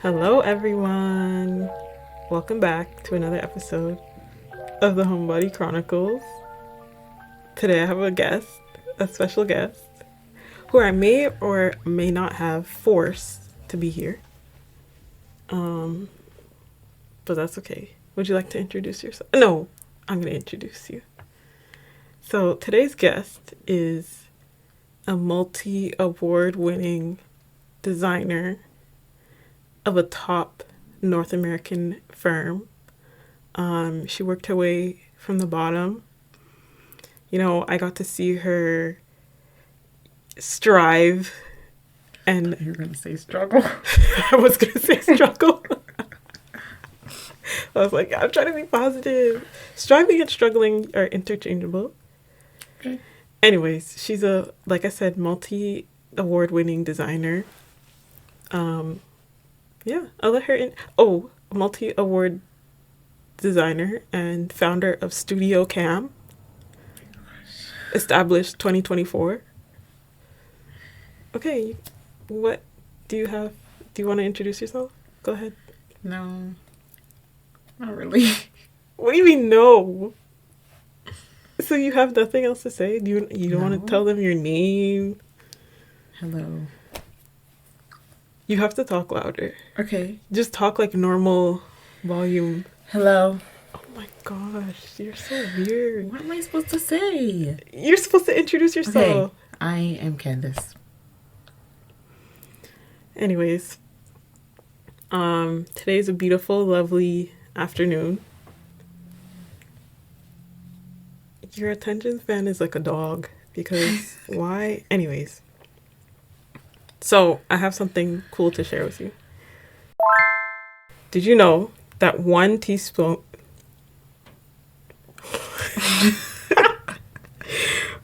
Hello, everyone. Welcome back to another episode of the Homebody Chronicles. Today I have a special guest, who I may or may not have forced to be here. But that's okay. Would you like to introduce yourself? No, I'm going to introduce you. So today's guest is a multi-award winning designer of a top North American firm. She worked her way from the bottom. You know, I got to see her strive and... You're going to say struggle? I was going to say struggle. I was like, I'm trying to be positive. Striving and struggling are interchangeable. Okay. Anyways, she's a, like I said, multi-award winning designer. Yeah, I'll let her in. Oh, multi-award designer and founder of Studio Cam, established 2024. Okay, what do you have? Do you want to introduce yourself? Go ahead. No, not really. What do you mean no? So you have nothing else to say? You don't want to tell them your name? Hello. You have to talk louder. Okay. Just talk like normal volume. Hello. Oh my gosh, you're so weird. What am I supposed to say? You're supposed to introduce yourself. Okay. I am Candace. Anyways, today's a beautiful, lovely afternoon. Your attention span is like a dog because why? Anyways. So, I have something cool to share with you. Did you know that 1 teaspoon...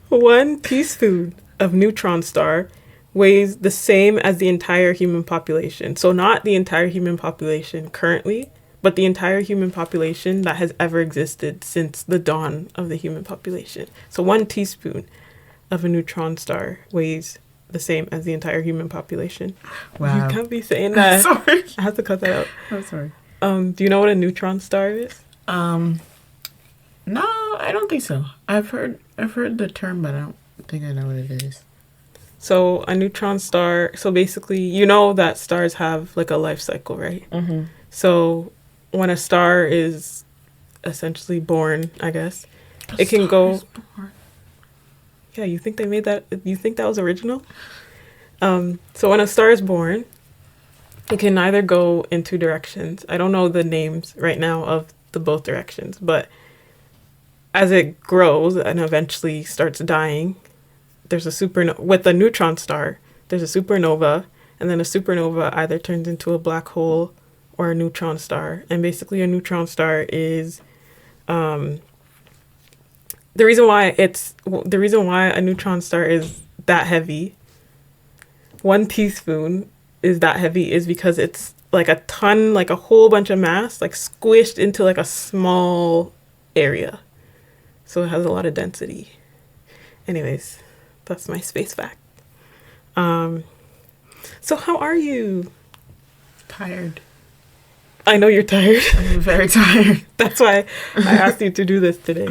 1 teaspoon of neutron star weighs the same as the entire human population. So not the entire human population currently, but the entire human population that has ever existed since the dawn of the human population. So 1 teaspoon of a neutron star weighs the same as the entire human population. Wow. You can't be saying that. Sorry. I have to cut that out. I'm sorry. Do you know what a neutron star is? No, I don't think so. I've heard the term, but I don't think I know what it is. So a neutron star, so basically, you know that stars have like a life cycle, right? Mm-hmm. So when a star is essentially born, I guess, it can go... Yeah, you think they made that? You think that was original? So when a star is born, it can either go in 2 directions. I don't know the names right now of the both directions, but as it grows and eventually starts dying, there's a supernova. With a neutron star, there's a supernova, and then a supernova either turns into a black hole or a neutron star. And basically a neutron star is... The reason why a neutron star is that heavy, 1 teaspoon is that heavy, is because it's like a ton, like a whole bunch of mass, like squished into like a small area. So it has a lot of density. Anyways, that's my space fact. So how are you? Tired. I know you're tired. I'm very tired. That's why I asked you to do this today.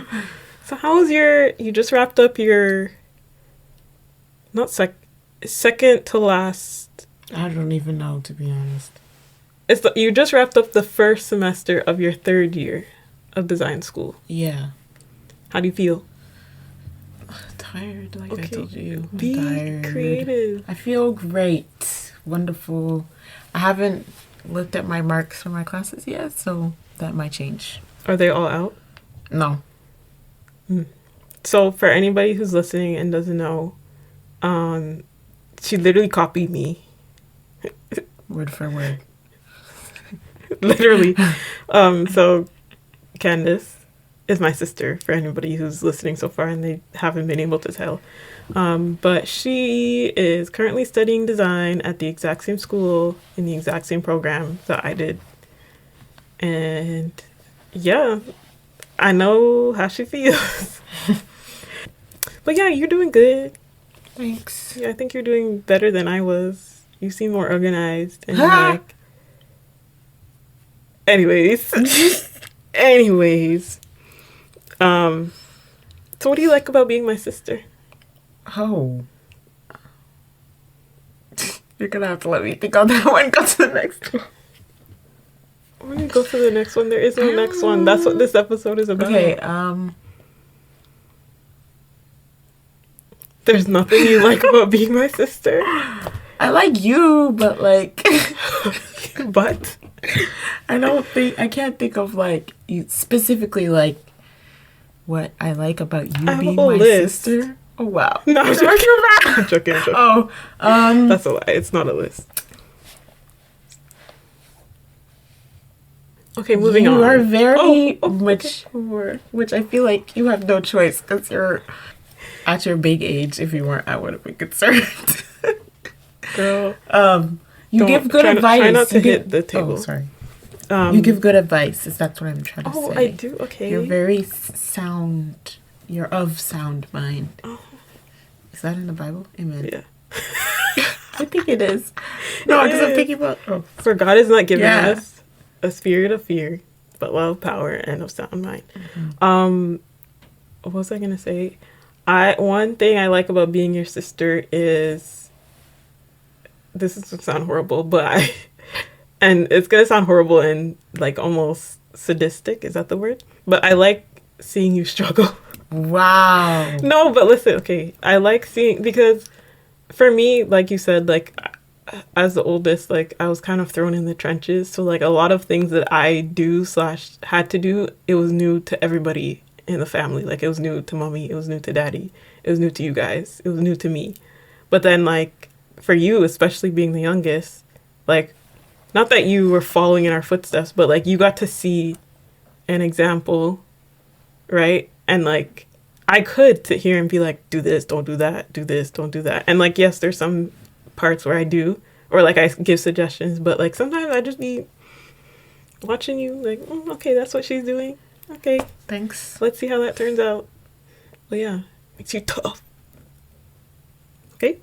So how was you just wrapped up your, second to last. I don't even know, to be honest. You just wrapped up the first semester of your 3rd year of design school. Yeah. How do you feel? Tired, like I told you. I'm Be tired. creative. I feel great. Wonderful. I haven't looked at my marks for my classes yet, so that might change. Are they all out? No. So for anybody who's listening and doesn't know, she literally copied me. Word for word. Literally. So Candace is my sister, for anybody who's listening so far and they haven't been able to tell. But she is currently studying design at the exact same school in the exact same program that I did. And yeah, I know how she feels. But yeah, you're doing good. Thanks. Yeah, I think you're doing better than I was. You seem more organized and like Anyways. Anyways. So what do you like about being my sister? Oh. You're gonna have to let me think on that one. Go to the next one. We're gonna go to the next one. There is no next one. That's what this episode is about. Okay, There's nothing you like about being my sister? I like you, but like But I can't think of like you specifically like what I like about you I have being a whole my list. sister. Oh wow. No, I'm joking. I'm joking. Oh, That's a lie. It's not a list. Okay, moving on. You are very okay. mature, which I feel like you have no choice because you're at your big age. If you weren't, I would have been concerned. Girl. You give good advice. Try not to You hit the table. Oh, sorry. You give good advice. Is that's what I'm trying to say? Oh, I do. Okay. You're very sound. You're of sound mind. Oh. Is that in the Bible? Amen. Yeah. I think it is. No, because I'm thinking about. Oh. For God has not given Yeah. us a spirit of fear, but love, power, and of sound mind. Mm-hmm. What was I gonna say? One thing I like about being your sister is, this is gonna sound horrible, but and it's gonna sound horrible and like almost sadistic. Is that the word? But I like seeing you struggle. Wow. No, but listen, okay. I like seeing, because for me, like you said, like as the oldest, like I was kind of thrown in the trenches. So like a lot of things that I do / had to do, it was new to everybody in the family. Like it was new to mommy, it was new to daddy, it was new to you guys, it was new to me. But then like for you, especially being the youngest, like not that you were following in our footsteps, but like you got to see an example, right? And like I could sit here and be like, do this, don't do that, do this, don't do that. And like, yes, there's some parts where I do, or like I give suggestions, but like sometimes I just be watching you like, okay, that's what she's doing. Okay, Thanks. let's see how that turns out. Well, yeah, makes you tough. Okay.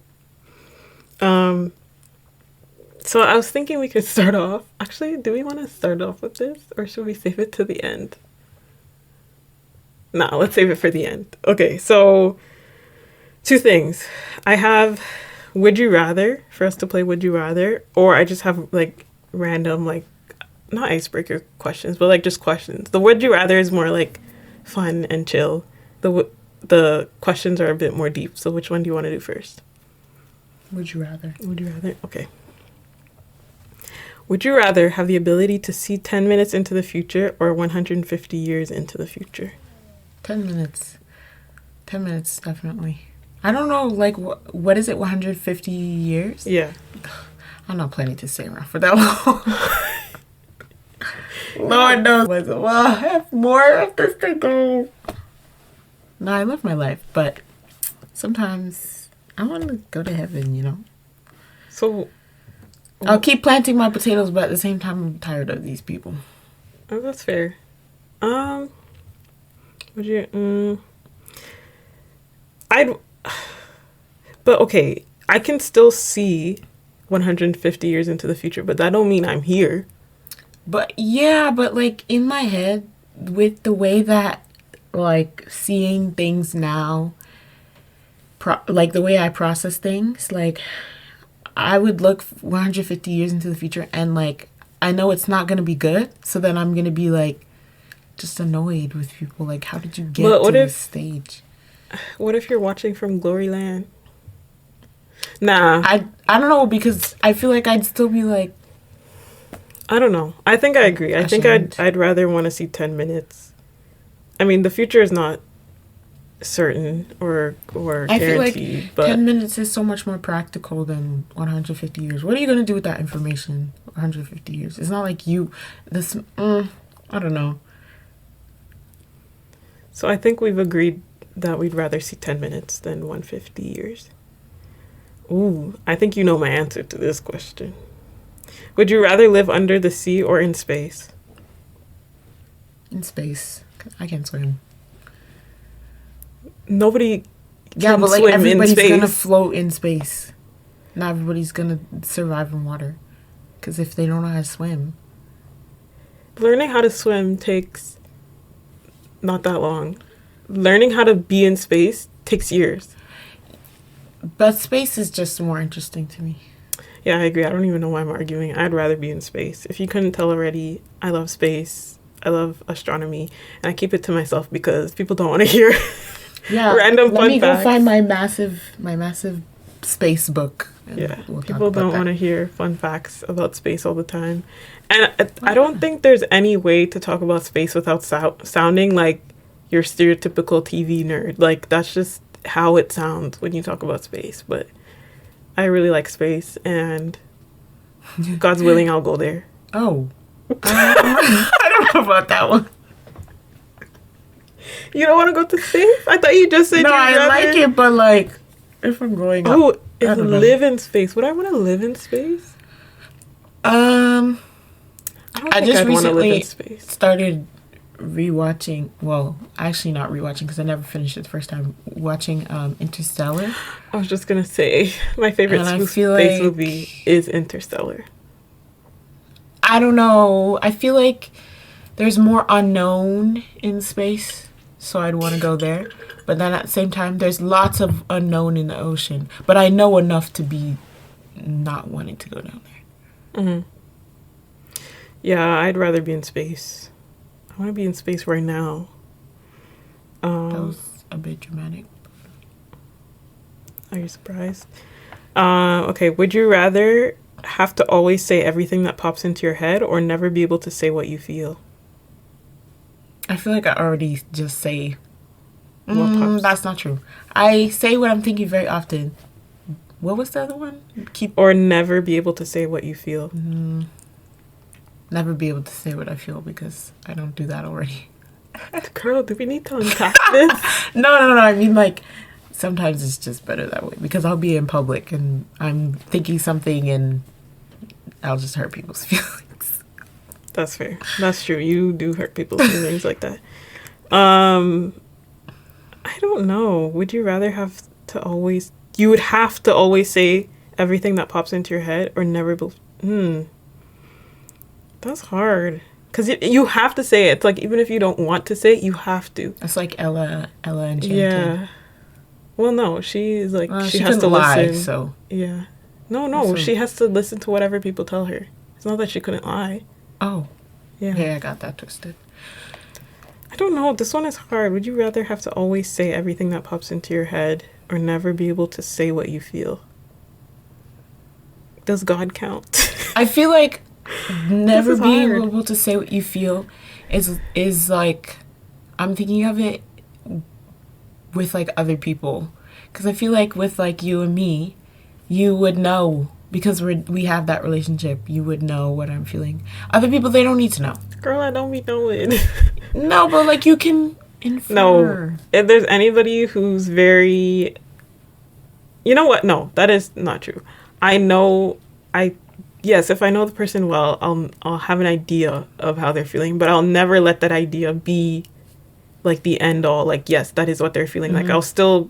So I was thinking we could start off. Actually, do we want to start off with this, or should we save it to the end? Nah, let's save it for the end. Okay, so 2 things. I have Would You Rather, for us to play Would You Rather, or I just have like random, like, not icebreaker questions, but like just questions. The Would You Rather is more like fun and chill. The questions are a bit more deep. So which one do you want to do first? Would you rather? Would you rather? Okay. Would you rather have the ability to see 10 minutes into the future or 150 years into the future? 10 minutes. 10 minutes, definitely. I don't know, like, what is it, 150 years? Yeah. I'm not planning to stay around for that long. Lord knows. Well, I have more of this to go. No, I love my life, but sometimes I want to go to heaven, you know? So I'll keep planting my potatoes, but at the same time, I'm tired of these people. oh, that's fair. Would you? But okay, I can still see 150 years into the future, but that don't mean I'm here. But yeah, but like in my head, with the way that like seeing things now, like the way I process things, like I would look 150 years into the future and like I know it's not gonna be good, so then I'm gonna be like just annoyed with people. Like, how did you get to this stage? What if you're watching from Glory Land? Nah. I don't know, because I feel like I'd still be like, I don't know. I think I agree. I think I'd rather want to see 10 minutes. I mean, the future is not certain or I feel guaranteed, like but 10 minutes is so much more practical than 150 years. What are you going to do with that information 150 years? It's not like I don't know. So I think we've agreed that we'd rather see 10 minutes than 150 years. Ooh, I think you know my answer to this question. Would you rather live under the sea or in space? In space. I can swim. Nobody Yeah, can but like swim in everybody's space. gonna float in space. Not everybody's gonna survive in water. Because if they don't know how to swim. Learning how to swim takes not that long. Learning how to be in space takes years. But space is just more interesting to me. Yeah, I agree. I don't even know why I'm arguing. I'd rather be in space. If you couldn't tell already, I love space. I love astronomy. And I keep it to myself because people don't want to hear Yeah, random let fun me facts. go find my massive space book. And Yeah, we'll talk people about don't that. want to hear fun facts about space all the time. And I don't think there's any way to talk about space without sounding like your stereotypical TV nerd. Like, that's just how it sounds when you talk about space. But I really like space, and God's willing, I'll go there. Oh, I don't know about that one. You don't want to go to space? I thought you just said No, you'd I rather... like it, but like, if I'm going up, Oh, I it's don't know. live in space. Would I want to live in space? Um, I don't I think just I'd want to live in recently space. started rewatching. Well, actually, not rewatching because I never finished it the first time. Watching Interstellar. I was just going to say, my favorite And I space feel like- movie is Interstellar. I don't know. I feel like there's more unknown in space, so I'd want to go there. But then at the same time, there's lots of unknown in the ocean. But I know enough to be not wanting to go down there. Mm-hmm. Yeah, I'd rather be in space. I want to be in space right now. That was a bit dramatic. Are you surprised? Okay, would you rather have to always say everything that pops into your head or never be able to say what you feel? I feel like I already just say, What pops? that's not true. I say what I'm thinking very often. What was the other one? Or never be able to say what you feel. Never be able to say what I feel because I don't do that already. Girl, do we need to unpack this? No. I mean, like, sometimes it's just better that way because I'll be in public and I'm thinking something and I'll just hurt people's feelings. That's fair. That's true. You do hurt people's feelings like that. I don't know. Would you rather have to always... You would have to always say everything that pops into your head or never... That's hard. Because you have to say it. It's like, even if you don't want to say it, you have to. That's like Ella Enchanted. Yeah. Well, no. She is like... Well, she she has to couldn't lie, listen. so... Yeah. No. So- She has to listen to whatever people tell her. It's not that she couldn't lie. Oh. Yeah. Yeah, I got that twisted. I don't know. This one is hard. Would you rather have to always say everything that pops into your head or never be able to say what you feel? Does God count? I feel like never is being hard. able to say what you feel is like, I'm thinking of it with like other people, because I feel like with like you and me, you would know because we have that relationship. You would know what I'm feeling. Other people, they don't need to know. Girl, I don't be knowing. No, but like you can infer. No. If there's anybody who's very... You know what? No, that is not true. I know... Yes, if I know the person well, I'll have an idea of how they're feeling, but I'll never let that idea be like the end all. Like, yes, that is what they're feeling. Like, I'll still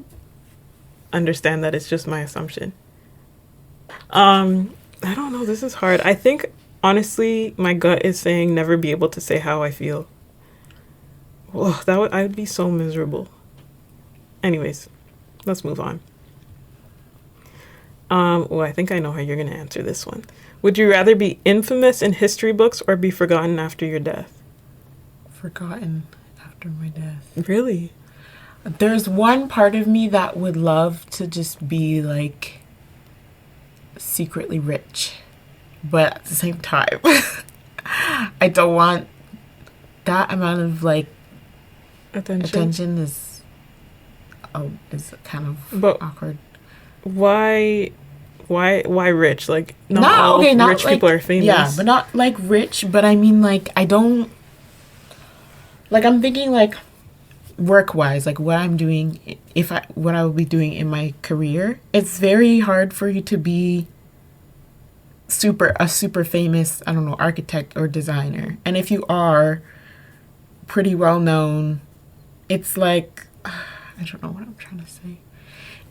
understand that it's just my assumption. I don't know. This is hard. I think, honestly, my gut is saying never be able to say how I feel. Ugh, I would be so miserable. Anyways, let's move on. I think I know how you're going to answer this one. Would you rather be infamous in history books or be forgotten after your death? Forgotten after my death. Really? There's one part of me that would love to just be like secretly rich, but at the same time, I don't want that amount of like attention is kind of But awkward. Why rich? Like, not Not all okay, not rich like, people are famous. Yeah, but not like rich. But I mean, like, I don't like. I'm thinking like work wise, like what I'm doing. What I will be doing in my career, it's very hard for you to be a super famous, I don't know, architect or designer. And if you are pretty well known, it's like I don't know what I'm trying to say.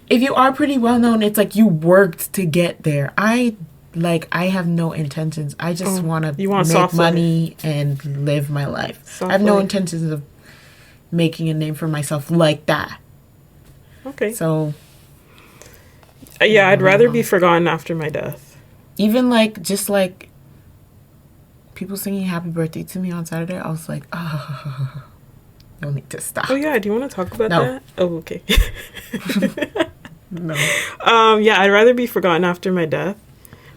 If you are pretty well known, it's like you worked to get there. I like I have no intentions. I just want to you want make soft money and live my life. Soft I have no life. intentions of making a name for myself like that. Okay. So Yeah, I'd rather be forgotten after my death. even like just like people singing happy birthday to me on Saturday, I was like, oh, you'll need to stop. Oh yeah, do you want to talk about No. that? Oh, okay. No. Yeah, I'd rather be forgotten after my death.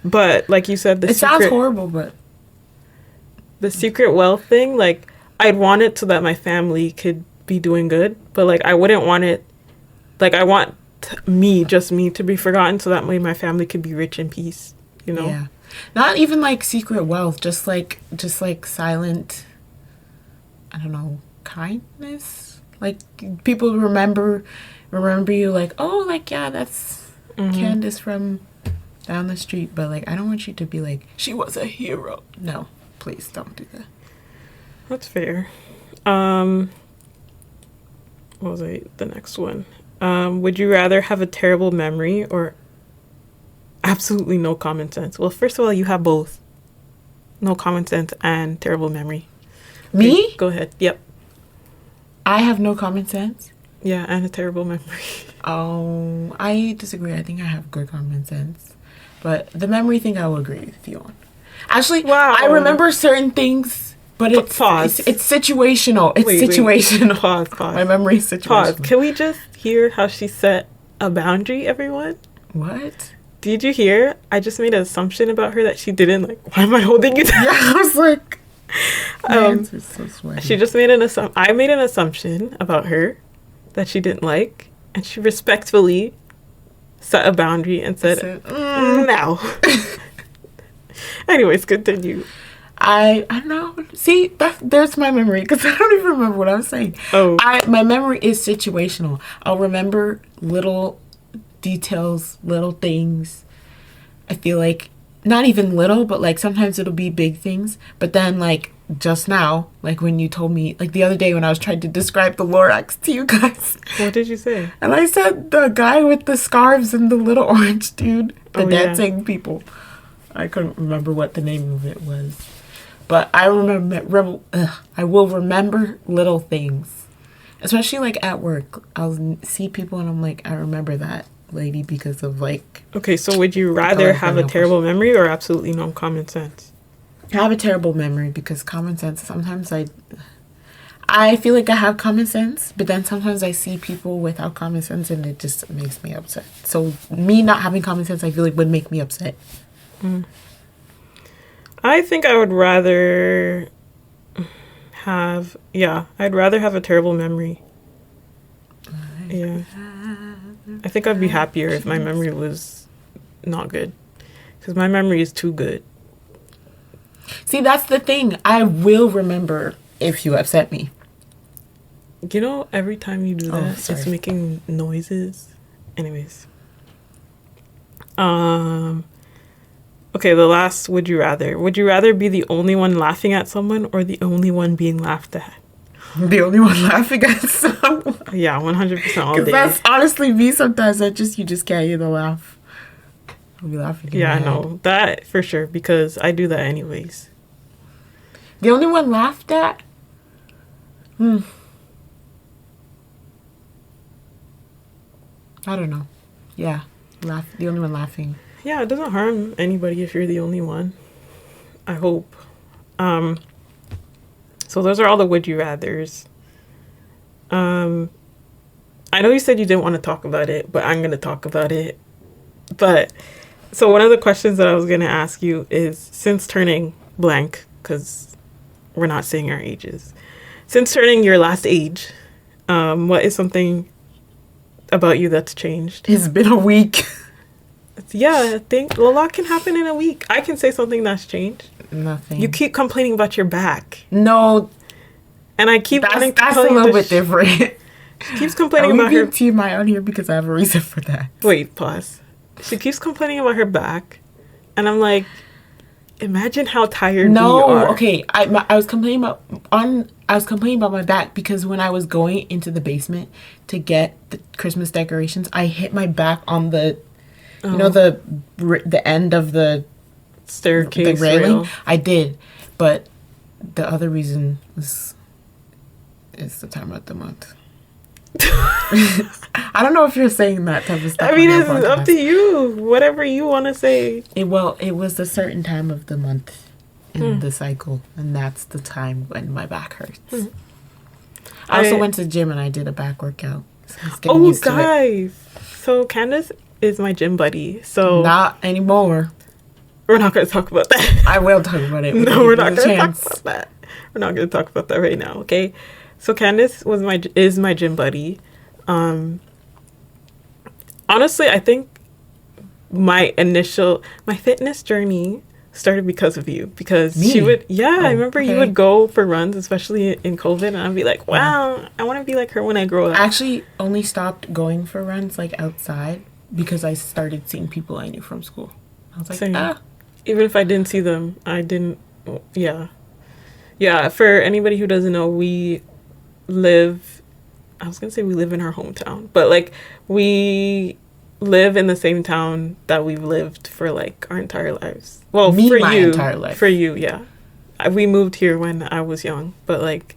But like you said, It sounds horrible, but the secret wealth thing, like I'd want it so that my family could be doing good, but like I wouldn't want it, like I want just me to be forgotten so that way my family could be rich in peace, you know? yeah. Not even like secret wealth, just like silent, I don't know, kindness. Like people remember you like, oh, like yeah, that's Candace from down the street, but like I don't want you to be like she was a hero. No, please don't do that. That's fair. What was the next one? Would you rather have a terrible memory or absolutely no common sense? Well, first of all, you have both. No common sense and terrible memory. Me? Okay, go ahead. Yep. I have no common sense. Yeah, and a terrible memory. Oh, I disagree. I think I have good common sense. But the memory thing I will agree with you on. Actually, Wow. I remember certain things, but it's Pause. It's situational. It's Wait. situational. Pause. My memory is situational. Pause. Can we just hear how she set a boundary, everyone? What? Did you hear? I just made an assumption about her that she didn't like. Why am I holding you down? Yeah, I was like, my hands are so sweaty. She just made an assumption. I made an assumption about her that she didn't like, and she respectfully set a boundary and said, "No." Anyways, continue. I don't know. See, there's my memory because I don't even remember what I was saying. Oh. My memory is situational. I'll remember little details, little things. I feel like not even little, but like sometimes it'll be big things. But then like just now, like when you told me, like the other day when I was trying to describe the Lorax to you guys. What did you say? And I said the guy with the scarves and the little orange dude, the dancing people. I couldn't remember what the name of it was. But I I will remember little things. Especially like at work. I'll see people and I'm like, I remember that lady because of like... Okay, so would you rather have a terrible memory or absolutely no common sense? I have a terrible memory because common sense, sometimes I feel like I have common sense, but then sometimes I see people without common sense and it just makes me upset. So me not having common sense, I feel like would make me upset. I think I would rather I'd rather have a terrible memory. Yeah. I think I'd be happier if my memory was not good. Because my memory is too good. See, that's the thing. I will remember if you upset me. You know, every time you do that, sorry. it's making noises. Anyways. Okay, the last would you rather. Would you rather be the only one laughing at someone or the only one being laughed at? The only one laughing at someone. Yeah, 100% all Because day. that's honestly me sometimes. You just can't hear the laugh. I'll be laughing. Yeah, I know. That for sure, because I do that anyways. The only one laughed at? I don't know. Yeah. The only one laughing. Yeah, it doesn't harm anybody if you're the only one. I hope. So those are all the would you rathers. I know you said you didn't want to talk about it, but I'm going to talk about it. But so one of the questions that I was going to ask you is, since turning blank, because we're not saying our ages, since turning your last age, what is something about you that's changed? It's been a week. Yeah, I think a lot can happen in a week. I can say something that's changed. Nothing. You keep complaining about your back. No. And I keep That's wanting to a little bit different. She keeps complaining Are we about her... being TMI on here because I have a reason for that. Wait, pause. She keeps complaining about her back. And I'm like, imagine how tired you are. Okay. I was complaining about my back because when I was going into the basement to get the Christmas decorations, I hit my back on the, you know, the end of the staircase the railing. rail. I did, but the other reason is it's the time of the month. I don't know if you're saying that type of stuff. I mean, it's up to you. Whatever you want to say. It was a certain time of the month in the cycle, and that's the time when my back hurts. I also went to the gym and I did a back workout. So I was getting used to it. Guys. So Candace is my gym buddy. So Not anymore. we're not going to talk about that. I will talk about it. No, we're not going to talk about that. We're not going to talk about that right now, okay? So Candace is my gym buddy. Honestly, I think my fitness journey started because of you. Because Me? she would, I remember you okay. would go for runs, especially in COVID, and I'd be like, wow, I want to be like her when I grow up. I actually only stopped going for runs like outside because I started seeing people I knew from school. I was like, Same. ah. Even if I didn't see them, yeah. For anybody who doesn't know, we live in our hometown, but like we live in the same town that we've lived for like our entire lives. Well, My entire life. For you, yeah. We moved here when I was young, but like,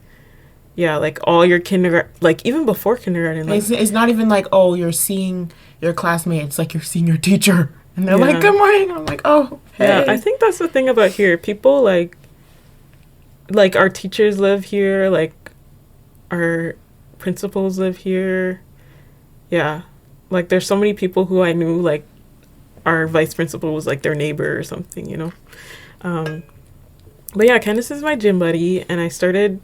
yeah, like all your kindergarten, like even before kindergarten. Like, It's not even like, oh, you're seeing your classmate. It's like you're seeing your teacher. And they're Yeah. like, good morning. I'm like, oh, hey. yeah, I think that's the thing about here. People like our teachers live here, like our principals live here. Yeah. Like there's so many people who I knew, like our vice principal was like their neighbor or something, you know? But yeah, Candace is my gym buddy, and I started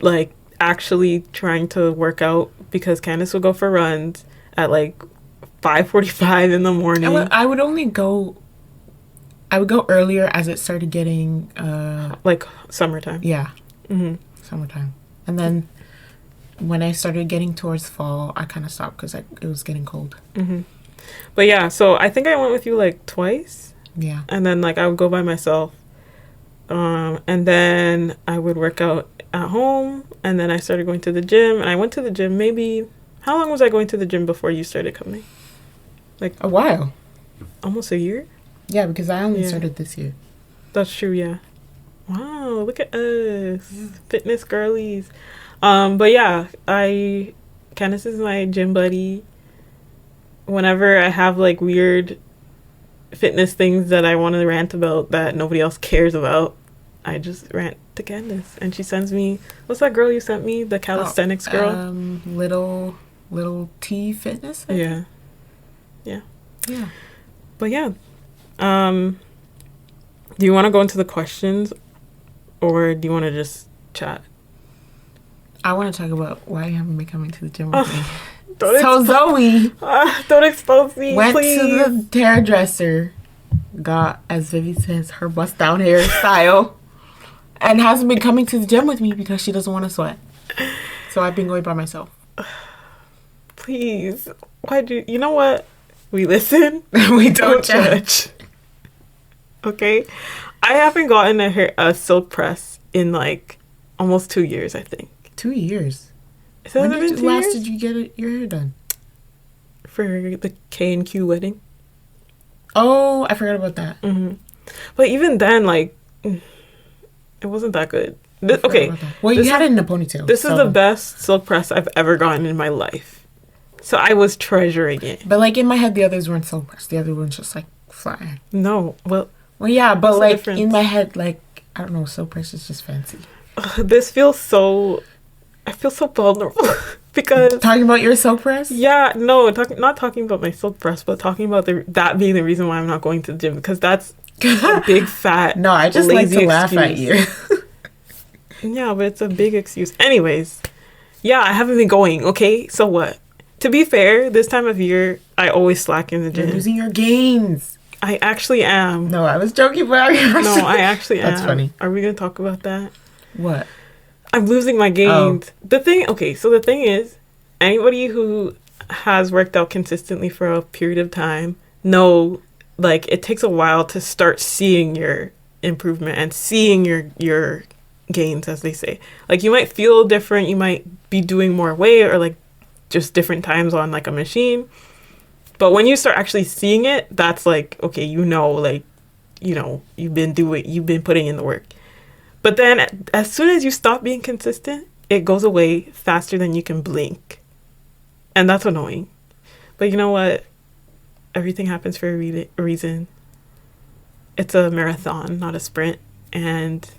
like actually trying to work out because Candace would go for runs at like 5:45 in the morning. I would go earlier as it started getting, like summertime. yeah, Mm-hmm. summertime. And then when I started getting towards fall, I kind of stopped because it was getting cold. Mm-hmm. But yeah, so I think I went with you like twice, Yeah. and then like I would go by myself, and then I would work out at home, and then I started going to the gym, and I went to the gym maybe. How long was I going to the gym before you started coming? Like A while. almost a year. Yeah, because I only Yeah. started this year. That's true, yeah. Wow, look at us. Fitness girlies. But yeah, Candace is my gym buddy. Whenever I have like weird fitness things that I want to rant about that nobody else cares about, I just rant to Candace. And she sends me, what's that girl you sent me? The calisthenics girl? Little T Fitness. I think? Yeah. Yeah. Yeah. But yeah. Do you want to go into the questions, or do you want to just chat? I want to talk about why you haven't been coming to the gym with me. Don't So Zoe don't expose me, went please. to the hairdresser, got, as Vivi says, her bust down hairstyle, and hasn't been coming to the gym with me because she doesn't want to sweat. So I've been going by myself. Please. You know what? We listen. We don't judge. Okay? I haven't gotten a silk press in like almost 2 years, I think. 2 years. Has it When been did 2 last years? did you get your hair done? For the K&Q wedding. Oh, I forgot about that. Hmm. But even then, like, it wasn't that good. I forgot Okay. about that. Well, this you had is- it in a ponytail. This is so- the best silk press I've ever gotten in my life. So I was treasuring it. But like in my head, the others weren't so pressed. The other one's just like flat. No, well, Well, yeah, but What's the like difference? in my head, like I don't know, so pressed is just fancy. this feels so. I feel so vulnerable because Talking about your silk press? yeah, no, not talking about my silk press, but talking about that being the reason why I'm not going to the gym, because that's a big fat. No, I just like lazy to laugh at excuse. you. Yeah, but it's a big excuse. Anyways, yeah, I haven't been going. Okay, so what? To be fair, this time of year, I always slack in the You're gym. losing your gains. I actually am. No, I was joking, but No, I actually am. That's funny. Are we gonna talk about that? What? I'm losing my gains. The thing is, anybody who has worked out consistently for a period of time know, like, it takes a while to start seeing your improvement and seeing your gains, as they say. Like, you might feel different, you might be doing more weight or like just different times on like a machine, But when you start actually seeing it, that's like, okay, like, you've been putting in the work. But then as soon as you stop being consistent, it goes away faster than you can blink. And that's annoying. But you know what? Everything happens for a reason. It's a marathon, not a sprint. And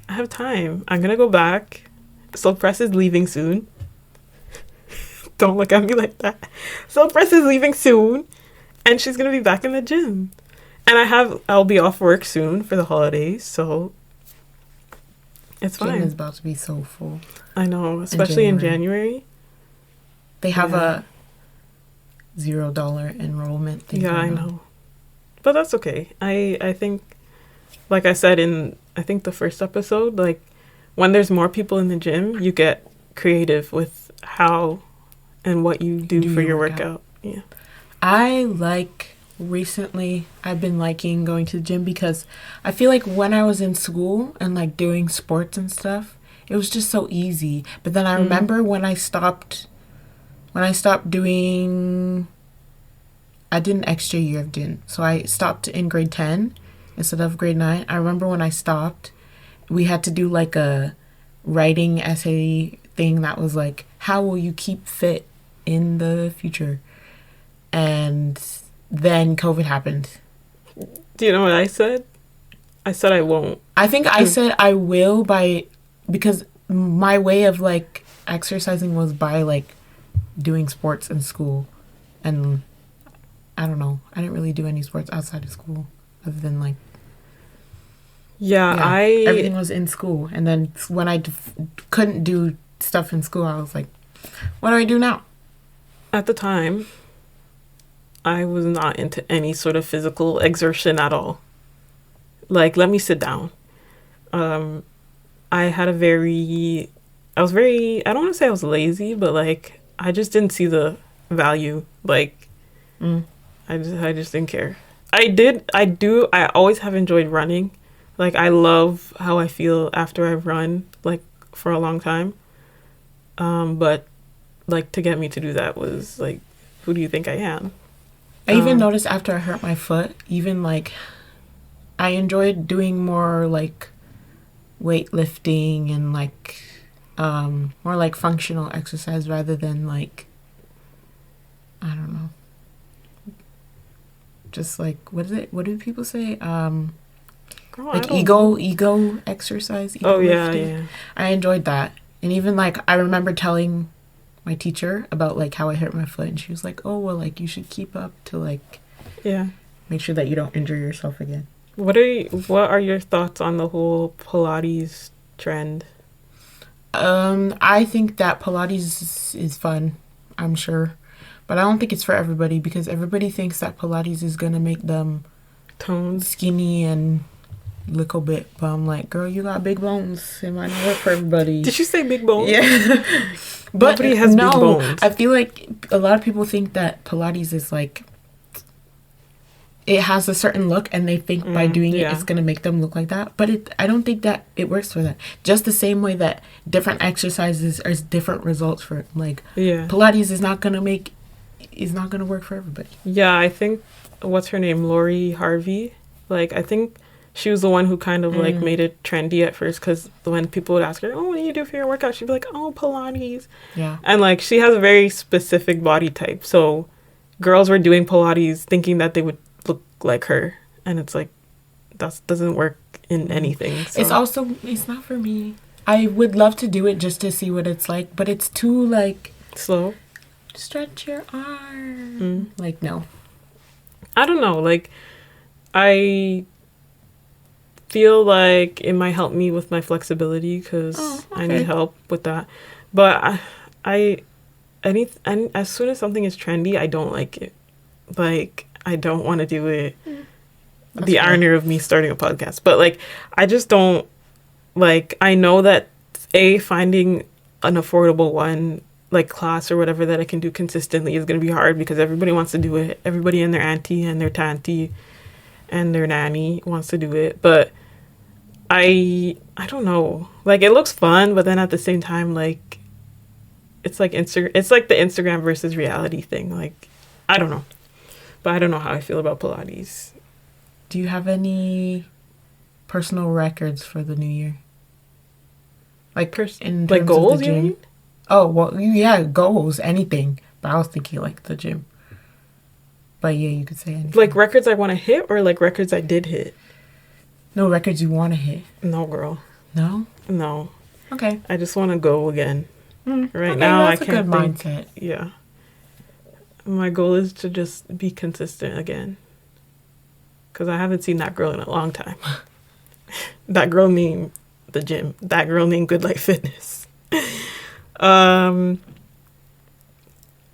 I have time. I'm going to go back. Soul Press is leaving soon. Don't look at me like that. Soul Press is leaving soon. And she's going to be back in the gym. And I'll be off work soon for the holidays. So it's fine. Gym is about to be so full. I know, especially in January. They have a $0 enrollment thing. Yeah, I know. But that's okay. I think, like I said in, I think the first episode, like, when there's more people in the gym, you get creative with how and what you do for your workout. Yeah. Recently, I've been liking going to the gym because I feel like when I was in school and, like, doing sports and stuff, it was just so easy. But then I remember when I stopped doing, I did an extra year of gym. So I stopped in grade 10 instead of grade 9. I remember when I stopped, we had to do like a writing essay thing that was like, how will you keep fit in the future? And then COVID happened. Do you know what I said? I said I won't. I think I said I will because my way of like exercising was by like doing sports in school. And I don't know. I didn't really do any sports outside of school other than like, everything was in school. And then when I couldn't do stuff in school, I was like, what do I do now? At the time, I was not into any sort of physical exertion at all. Like, let me sit down. I was very, I don't want to say I was lazy, but like, I just didn't see the value. Like, I just didn't care. I always have enjoyed running. Like, I love how I feel after I've run, like, for a long time. But, like, to get me to do that was, like, who do you think I am? I even noticed after I hurt my foot, even, like, I enjoyed doing more, like, weightlifting and, like, more, like, functional exercise rather than, like, I don't know. Just, like, what is it? What do people say? Like ego exercise. Ego lifting. Yeah. I enjoyed that. And even like I remember telling my teacher about like how I hurt my foot, and she was like, oh well, like you should keep up to like make sure that you don't injure yourself again. What are your thoughts on the whole Pilates trend? I think that Pilates is fun, I'm sure, but I don't think it's for everybody because everybody thinks that Pilates is gonna make them toned, skinny and little bit, but I'm like, girl, you got big bones. It might not work for everybody. Did you say big bones? Yeah. But nobody has big bones. I feel like a lot of people think that Pilates is like, it has a certain look and they think by doing it, it's going to make them look like that. But I don't think that it works for that. Just the same way that different exercises are different results for, like, Pilates is not going to work for everybody. Yeah, I think, what's her name? Lori Harvey. Like, I think she was the one who kind of like made it trendy at first, because when people would ask her, oh, what do you do for your workout? She'd be like, oh, Pilates. Yeah. And like, she has a very specific body type. So girls were doing Pilates thinking that they would look like her. And it's like, that doesn't work in anything. So. It's not for me. I would love to do it just to see what it's like, but it's too like... slow? Stretch your arm. Like, no. I don't know. Like, I feel like it might help me with my flexibility because I need help with that. But as soon as something is trendy, I don't like it. Like, I don't want to do it. The irony of me starting a podcast. But like, I just don't, like, I know that finding an affordable one, like class or whatever that I can do consistently is going to be hard because everybody wants to do it. Everybody and their auntie and their tanty and their nanny wants to do it. But I don't know. Like, it looks fun, but then at the same time, like, it's like it's like the Instagram versus reality thing. Like, I don't know. But I don't know how I feel about Pilates. Do you have any personal records for the new year? Like in Like terms goals, of the you gym? mean? Oh, well, yeah, goals, anything. But I was thinking like the gym. But yeah, you could say anything. Like records I want to hit or like records I did hit? No records you want to hit. No, girl. No? No. Okay. I just want to go again. Right Okay, now, I that's a can't good think. mindset. Yeah. My goal is to just be consistent again. Because I haven't seen that girl in a long time. That girl named the gym. That girl named Good Life Fitness. I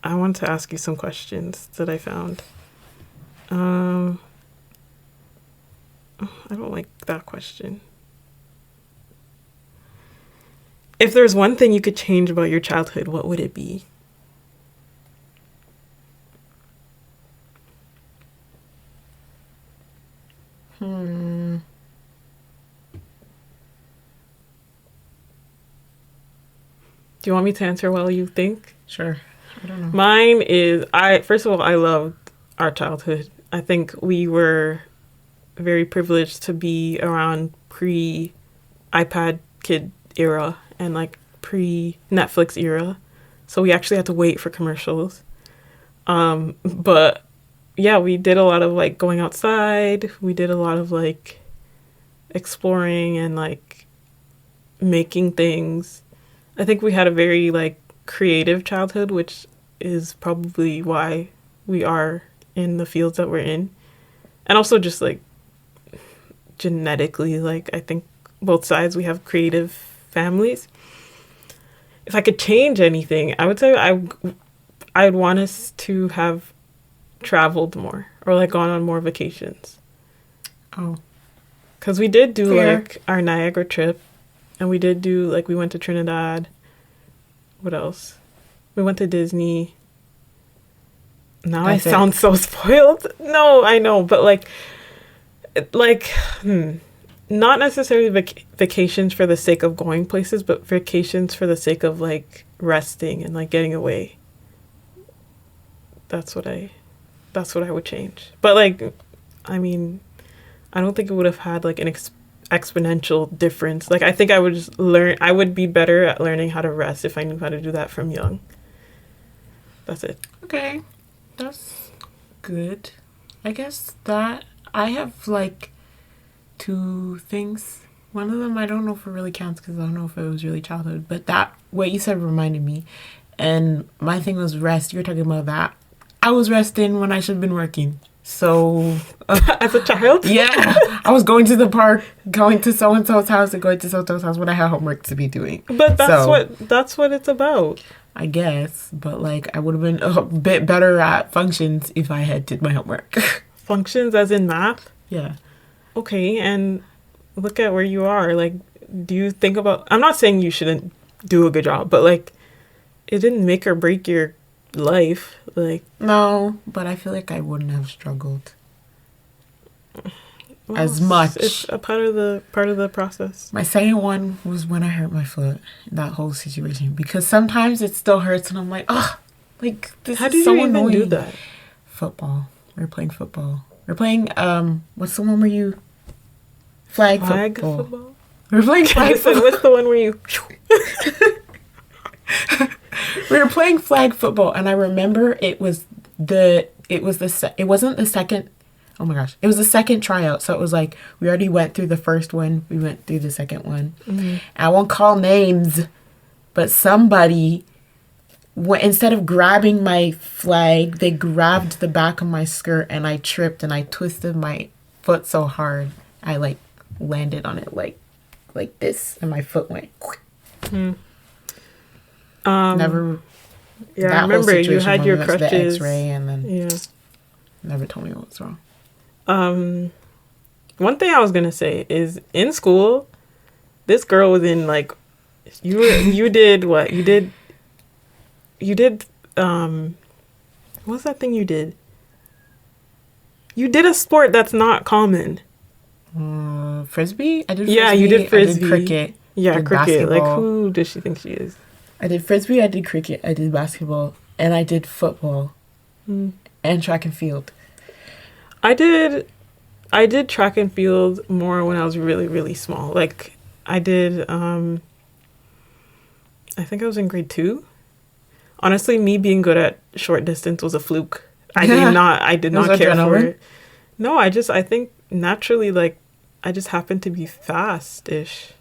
want to ask you some questions that I found. I don't like that question. If there's one thing you could change about your childhood, what would it be? Do you want me to answer while you think? Sure. I don't know. Mine is first of all, I loved our childhood. I think we were very privileged to be around pre iPad kid era and like pre Netflix era. So we actually had to wait for commercials. But yeah, we did a lot of like going outside. We did a lot of like exploring and like making things. I think we had a very like creative childhood, which is probably why we are in the fields that we're in. And also just like genetically, like I think both sides we have creative families. If I could change anything, I would say I'd want us to have traveled more or like gone on more vacations. Oh. Because we did do Fair. like our Niagara trip, and we did do like we went to Trinidad. What else? We went to Disney. Now That's I it. sound so spoiled. No, I know, but not necessarily vacations for the sake of going places, but vacations for the sake of like resting and like getting away. That's what I would change. But like, I mean, I don't think it would have had like an exponential difference. Like I think I would just I would be better at learning how to rest if I knew how to do that from young. That's it. Okay. That's good. I guess that I have like two things. One of them I don't know if it really counts because I don't know if it was really childhood, but that what you said reminded me. And my thing was rest. You're talking about that. I was resting when I should have been working. So As a child? yeah, I was going to the park, going to so and so's house, and going to so and so's house when I had homework to be doing. But that's what it's about. I guess, but like I would have been a bit better at functions if I had did my homework. Functions as in math? Yeah. Okay, and look at where you are. Like, do you think about... I'm not saying you shouldn't do a good job, but like, it didn't make or break your life. Like, No, but I feel like I wouldn't have struggled well, as much. It's a part of the process. My second one was when I hurt my foot. That whole situation, because sometimes it still hurts, and I'm like, oh, like this How is do you so even annoying. do that? Football. We were playing football. We were playing what's the one where you flag football? We were playing flag football. What's the one where you... We were playing flag football, and I remember it wasn't the second. Oh my gosh, it was the second tryout. So it was like we already went through the first one, we went through the second one. Mm-hmm. I won't call names, but somebody, instead of grabbing my flag, they grabbed the back of my skirt, and I tripped and I twisted my foot so hard I like landed on it like this, and my foot went. Never. Yeah, that I whole remember you situation had when your we went to the crutches. X-ray, and then Yeah. never told me what was wrong. One thing I was gonna say is in school, this girl was in like, you did what? You did, what's that thing you did? You did a sport that's not common. Frisbee? I did frisbee. Yeah, you did frisbee. I did cricket. Yeah, did cricket. Like, basketball. who does she think she is? I did frisbee, I did cricket, I did basketball, and I did football and track and field. I did track and field more when I was really, really small. Like I did I think I was in grade 2. Honestly, me being good at short distance was a fluke. I did It was not care for adrenaline? it. No, I think naturally like I just happened to be fast-ish.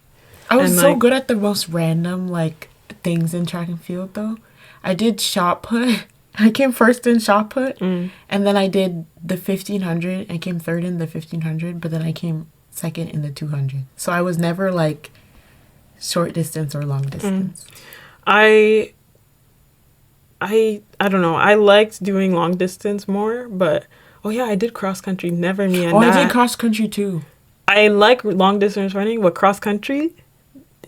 I was And so like good at the most random like things in track and field though. I did shot put. I came first in shot put, mm, and then I did the 1500. I came third in the 1500, but then I came second in the 200. So I was never like short distance or long mm. distance. I I don't know. I liked doing long distance more, but oh yeah, I did cross country. Never me Oh, and I did that. cross country too. I like long distance running, but cross country,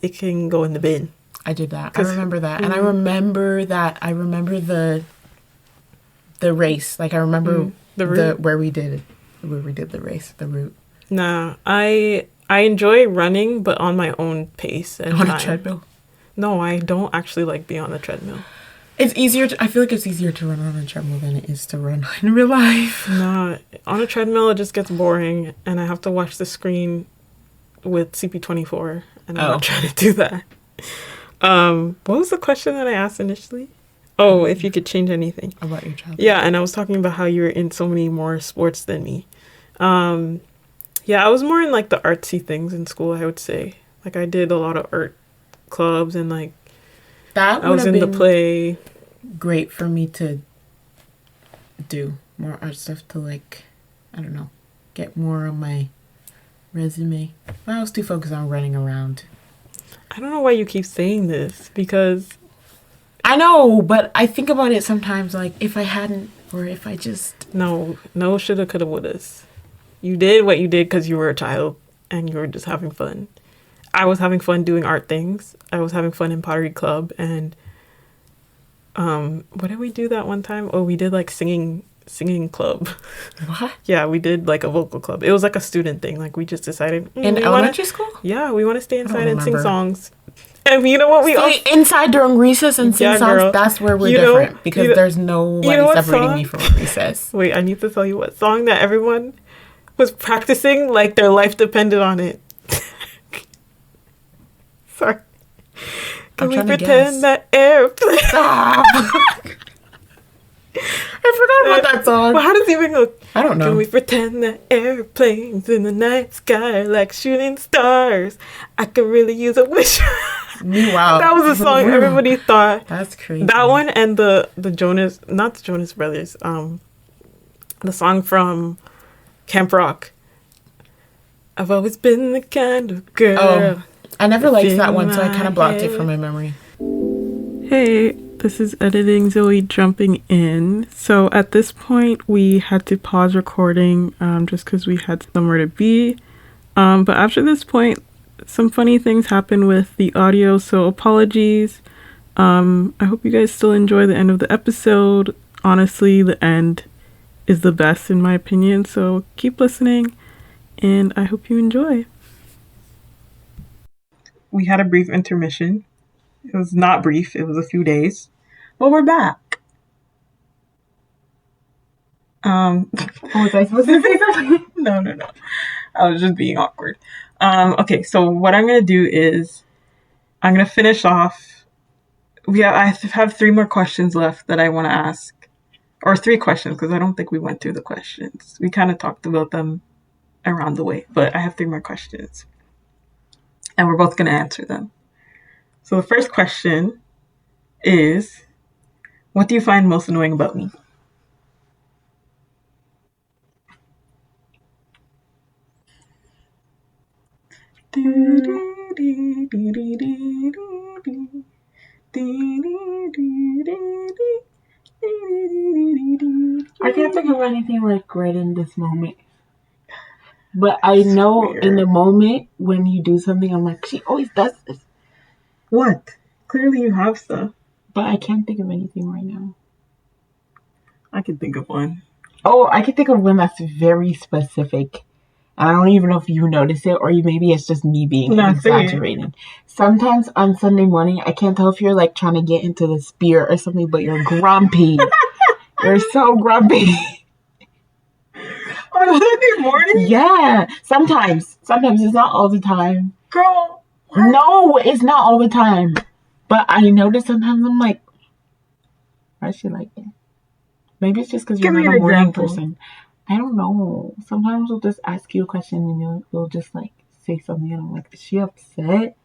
it can go in the bin. I did that. I 'Cause remember that, and I remember that. I remember the race. Like I remember the route. where we did the race, the route Nah, I enjoy running, but on my own pace and on a time. treadmill. No, I don't actually like being on the treadmill. It's easier. I feel like it's easier to run on a treadmill than it is to run in real life. Nah, on a treadmill it just gets boring, and I have to watch the screen with CP24, and I'm Oh. not trying to do that. What was the question that I asked initially? Oh, if you could change anything. About your childhood. Yeah, and I was talking about how you were in so many more sports than me. Yeah, I was more in like the artsy things in school, I would say. Like I did a lot of art clubs and like That I would was have in the been play. great for me to do more art stuff to like, I don't know, get more on my resume. But I was too focused on running around. I don't know why you keep saying this because I know, but I think about it sometimes. Like if I hadn't, or if I just no, shoulda, coulda, wouldas. You did what you did because you were a child and you were just having fun. I was having fun doing art things. I was having fun in pottery club and what did we do that one time? Oh, we did like singing club. what Yeah, we did like a vocal club. It was like a student thing. Like we just decided in we elementary school. yeah, we want to stay inside and sing remember. songs. And you know what we all Stay inside during recess and sing Yeah, songs. girl. That's where we're You know- different because you know- there's nobody you know what separating song? me from recess. Wait, I need to tell you what song that everyone was practicing like their life depended on it. Sorry. Can I'm we trying to pretend guess. that airplane? Stop. I forgot about that song. Well, how does it even go? I don't Can know. we pretend that airplanes in the night sky like shooting stars? I could really use a wish. Wow. That was a song everybody thought. That's crazy. That one and the Jonas, not the Jonas Brothers, the song from Camp Rock. I've always been the kind of girl. Oh, I never liked that one, so I in kind my of blocked it head. from my memory. Hey, this is Editing Zoe jumping in. So at this point, we had to pause recording just because we had somewhere to be. But after this point, some funny things happened with the audio, so apologies. I hope you guys still enjoy the end of the episode. Honestly, the end is the best in my opinion, so keep listening, and I hope you enjoy. We had a brief intermission. It was not brief, it was a few days. But we're back. Was I supposed to say something? No. I was just being awkward. Okay, so what I'm gonna do is I'm gonna finish off. I have 3 more questions left that I want to ask, or 3 questions because I don't think we went through the questions. We kind of talked about them around the way, but I have 3 more questions, and we're both gonna answer them. So the first question is, what do you find most annoying about me? I can't think of anything like right in this moment. But I know in the moment when you do something, I'm like, she always does this. What? Clearly you have stuff. But I can't think of anything right now. I can think of one. Oh, I can think of one that's very specific. And I don't even know if you notice it or maybe it's just me being exaggerating. Sometimes on Sunday morning, I can't tell if you're like trying to get into the spirit or something, but you're grumpy. You're so grumpy. On Monday morning? Yeah, sometimes. Sometimes it's not all the time. Girl. What? No, it's not all the time. But I notice sometimes I'm like, why is she like it? Maybe it's just because you're Give me not an a morning example. person. I don't know. Sometimes we'll just ask you a question and you'll just like say something and I'm like, is she upset?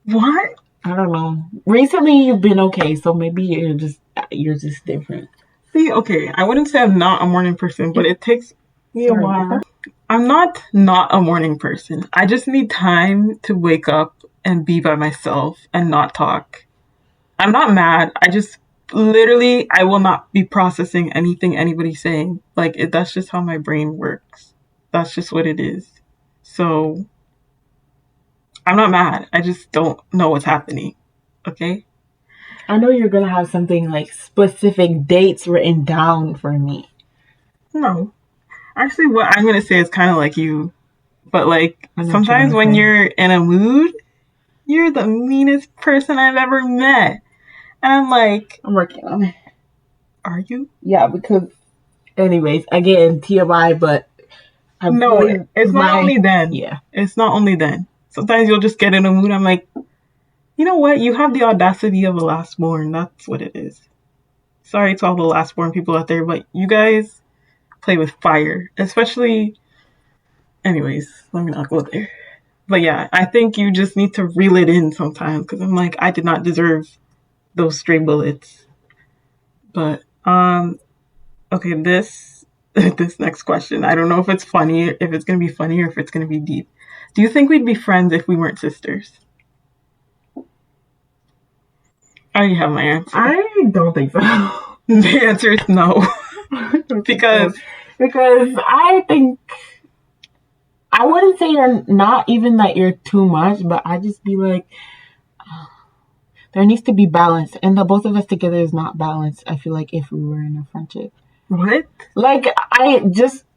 What? I don't know. Recently you've been okay, so maybe you're just different. See, okay, I wouldn't say I'm not a morning person, but it takes me a Sorry, while. I'm not a morning person. I just need time to wake up and be by myself and not talk. I'm not mad. I just literally, I will not be processing anything anybody's saying. Like, that's just how my brain works. That's just what it is. So, I'm not mad. I just don't know what's happening. Okay? I know you're gonna have something like specific dates written down for me. No. Actually, what I'm going to say is kind of like you. But, like, sometimes when you're in a mood, you're the meanest person I've ever met. And I'm like, I'm working on it. Are you? Yeah, because, anyways, again, TMI, but no, it's not only then. Yeah. It's not only then. Sometimes you'll just get in a mood. I'm like, you know what? You have the audacity of a lastborn. That's what it is. Sorry to all the lastborn people out there, but you guys play with fire. Especially, anyways, let me not go there. But yeah, I think you just need to reel it in sometimes because I'm like, I did not deserve those stray bullets. But, okay, this next question. I don't know if it's funny, if it's going to be funny or if it's going to be deep. Do you think we'd be friends if we weren't sisters? I already have my answer. I don't think so. The answer is no. because I think I wouldn't say you're not even that you're too much, but I just be like, there needs to be balance, and the both of us together is not balanced. I feel like if we were in a friendship, what? Like I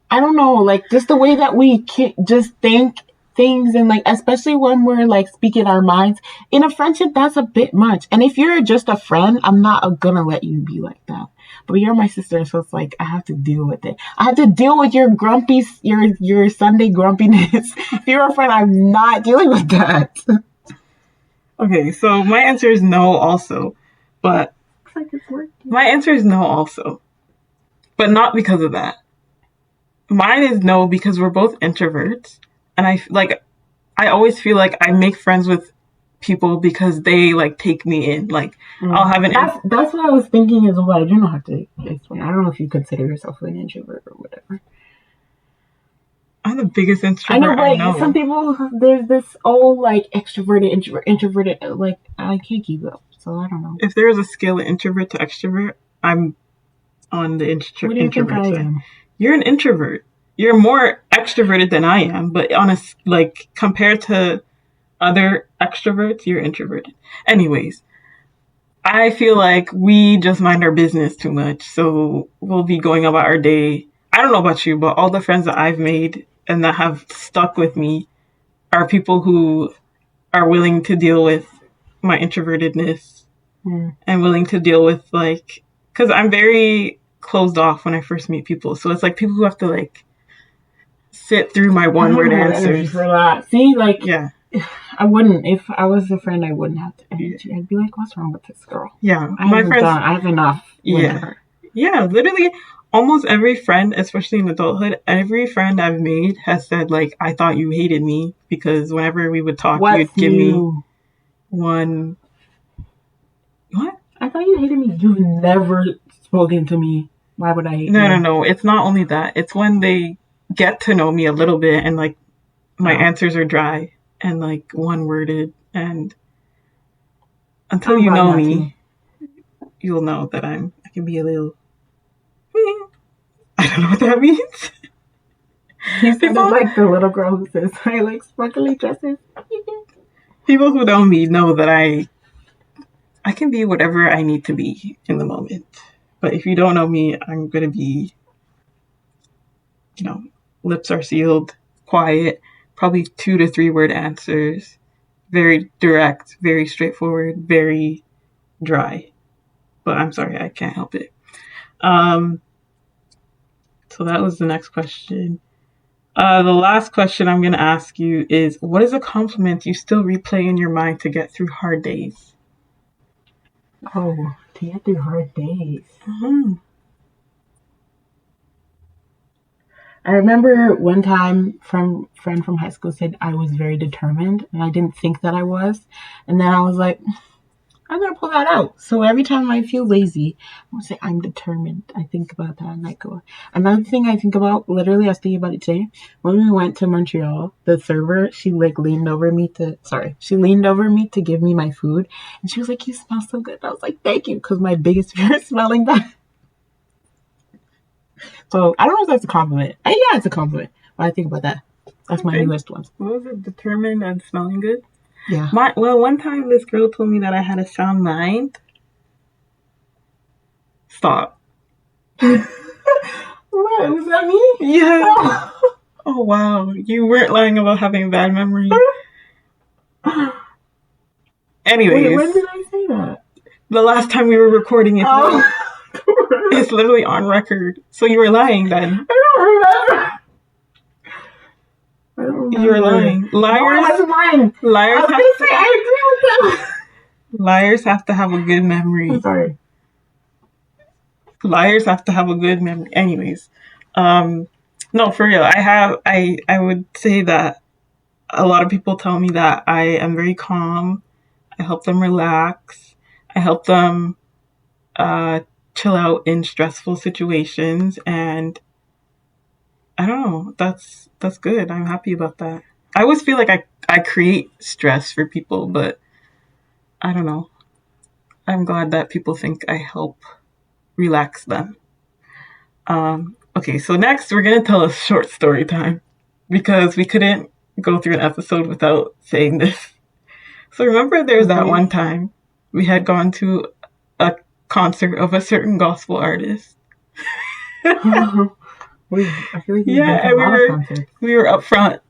don't know, like just the way that we just think things and like especially when we're like speaking our minds in a friendship, that's a bit much. And if you're just a friend, I'm not gonna let you be like that. But you're my sister, so it's like I have to deal with it. I have to deal with your grumpy, your Sunday grumpiness. If you're a friend, I'm not dealing with that. Okay, so my answer is no also, but Looks like it's working. My answer is no also, but not because of that. Mine is no because we're both introverts, and I always feel like I make friends with people because they like take me in. Like I'll have an. That's what I was thinking as well. I don't know how to explain. I don't know if you consider yourself an introvert or whatever. I'm the biggest introvert I know. Some people, there's this like extroverted, introverted. Like I can't keep up, so I don't know. If there is a scale of introvert to extrovert, I'm on the introvert side. You're an introvert. You're more extroverted than I am, but like compared to other extroverts, you're introverted. Anyways, I feel like we just mind our business too much, so we'll be going about our day. I don't know about you, but all the friends that I've made and that have stuck with me are people who are willing to deal with my introvertedness and willing to deal with like, because I'm very closed off when I first meet people. So it's like people who have to like sit through my one word answers. For that. See, like, yeah. I wouldn't. If I was a friend, I wouldn't have to energy. I'd be like, what's wrong with this girl? Yeah. My friends. I have enough. Yeah. Yeah. Literally, almost every friend, especially in adulthood, every friend I've made has said, like, I thought you hated me because whenever we would talk, you'd give me one. What? I thought you hated me. You've never spoken to me. Why would I hate you? No. It's not only that. It's when they get to know me a little bit and, like, my answers are dry and, like, one-worded. And until you know me, you'll know that I can be a little... I don't know what that means. You sounded like the little girl who says, I like sparkly dresses. People who know me know that I can be whatever I need to be in the moment. But if you don't know me, I'm going to be, lips are sealed, quiet, probably 2 to 3 word answers, very direct, very straightforward, very dry. But I'm sorry, I can't help it. So that was the next question. The last question I'm going to ask you is, what is a compliment you still replay in your mind to get through hard days? Oh, to get through hard days. Mm-hmm. I remember one time friend from high school said I was very determined, and I didn't think that I was. And then I was like, I'm gonna pull that out. So every time I feel lazy, I'm gonna say I'm determined. I think about that and I go. Another thing I think about, literally, I was thinking about it today. When we went to Montreal, the server, she leaned over me to give me my food, and she was like, "You smell so good." I was like, "Thank you," because my biggest fear is smelling bad. So I don't know if that's a compliment. Yeah, it's a compliment. But I think about that. That's my newest one. What was it? Determined and smelling good? Yeah. One time this girl told me that I had a sound mind. Stop. What? Was that me? Yeah. Oh, wow. You weren't lying about having a bad memory. Anyways. Wait, when did I say that? The last time we were recording it. Oh. It's literally on record. So you were lying then. I don't remember. You were lying. Liars. No, I wasn't lying. Liars. I agree with them. Liars have to have a good memory. I'm sorry. Liars have to have a good memory. Anyways, no, for real. I would say that a lot of people tell me that I am very calm. I help them relax. I help them chill out in stressful situations, and I don't know. That's good. I'm happy about that. I always feel like I create stress for people, but I don't know. I'm glad that people think I help relax them. Okay, so next we're gonna tell a short story time because we couldn't go through an episode without saying this. So remember there's that one time we had gone to a concert of a certain gospel artist. Wait, I feel like we were up front.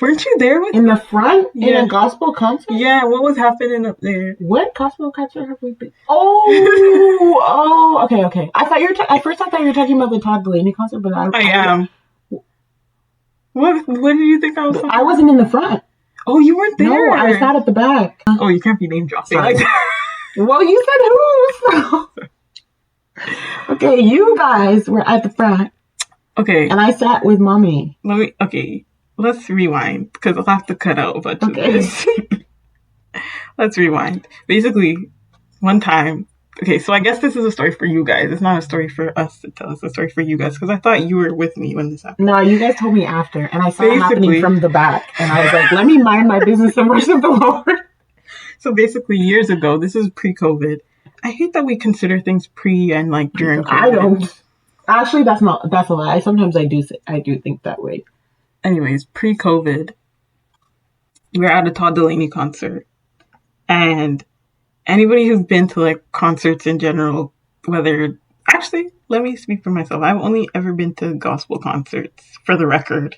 Weren't you there with in the front in a gospel concert? Yeah, what was happening up there? What gospel concert have we been? Oh, okay. I thought at first I thought you were talking about the Todd Delaney concert, but I am. What did you think I was? I wasn't in the front. Oh, you weren't there. No, I sat at the back. Oh, you can't be name dropping like that. Well, you said who? Okay, you guys were at the front. Okay. And I sat with mommy. Let's rewind because I'll have to cut out a bunch of this. Let's rewind. Basically, one time. Okay, so I guess this is a story for you guys. It's not a story for us to tell. It's a story for you guys because I thought you were with me when this happened. No, you guys told me after, and I saw it happening from the back, and I was like, "Let me mind my business and worship the Lord." So basically, years ago, this is pre-COVID. I hate that we consider things pre and like during COVID. I don't. Actually, that's a lie. Sometimes I do think that way. Anyways, pre-COVID, we were at a Todd Delaney concert, and anybody who's been to like concerts in general, actually, let me speak for myself. I've only ever been to gospel concerts, for the record,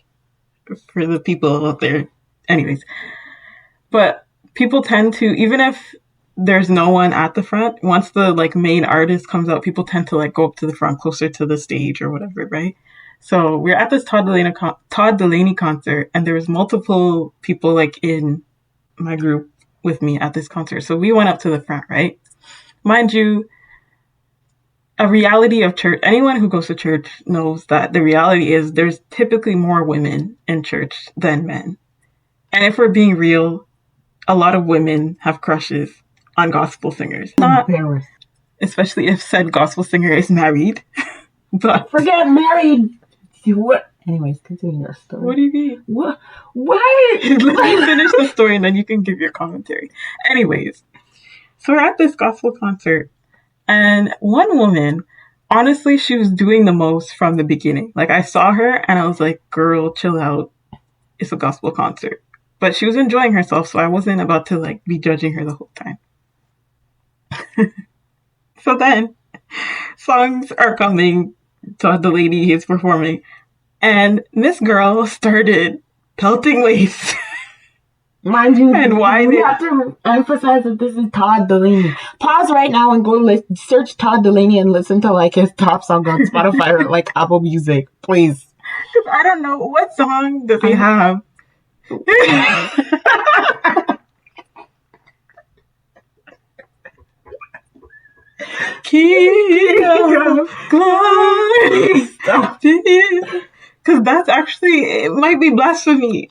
for the people out there. Anyways, but people tend to, even if there's no one at the front, once the like main artist comes out, people tend to like go up to the front, closer to the stage or whatever, right? So we're at this Todd Delaney concert, and there was multiple people like in my group with me at this concert. So we went up to the front, right? Mind you, a reality of church, anyone who goes to church knows that the reality is there's typically more women in church than men. And if we're being real, a lot of women have crushes on gospel singers. Not, especially if said gospel singer is married. But forget married. What? Anyways, continue your story. What do you mean? What? Let me finish the story and then you can give your commentary. Anyways, so we're at this gospel concert, and one woman, honestly, she was doing the most from the beginning. Like, I saw her and I was like, girl, chill out. It's a gospel concert. But she was enjoying herself, so I wasn't about to like be judging her the whole time. So then, songs are coming. Todd the lady is performing, and this girl started pelting lace Mind you, And why we they have to emphasize that this is Todd Delaney. Pause right now and go search Todd Delaney and listen to like his top song on Spotify or like Apple Music, please. Because I don't know what song does he have. King of glory. Because that's actually, it might be blasphemy.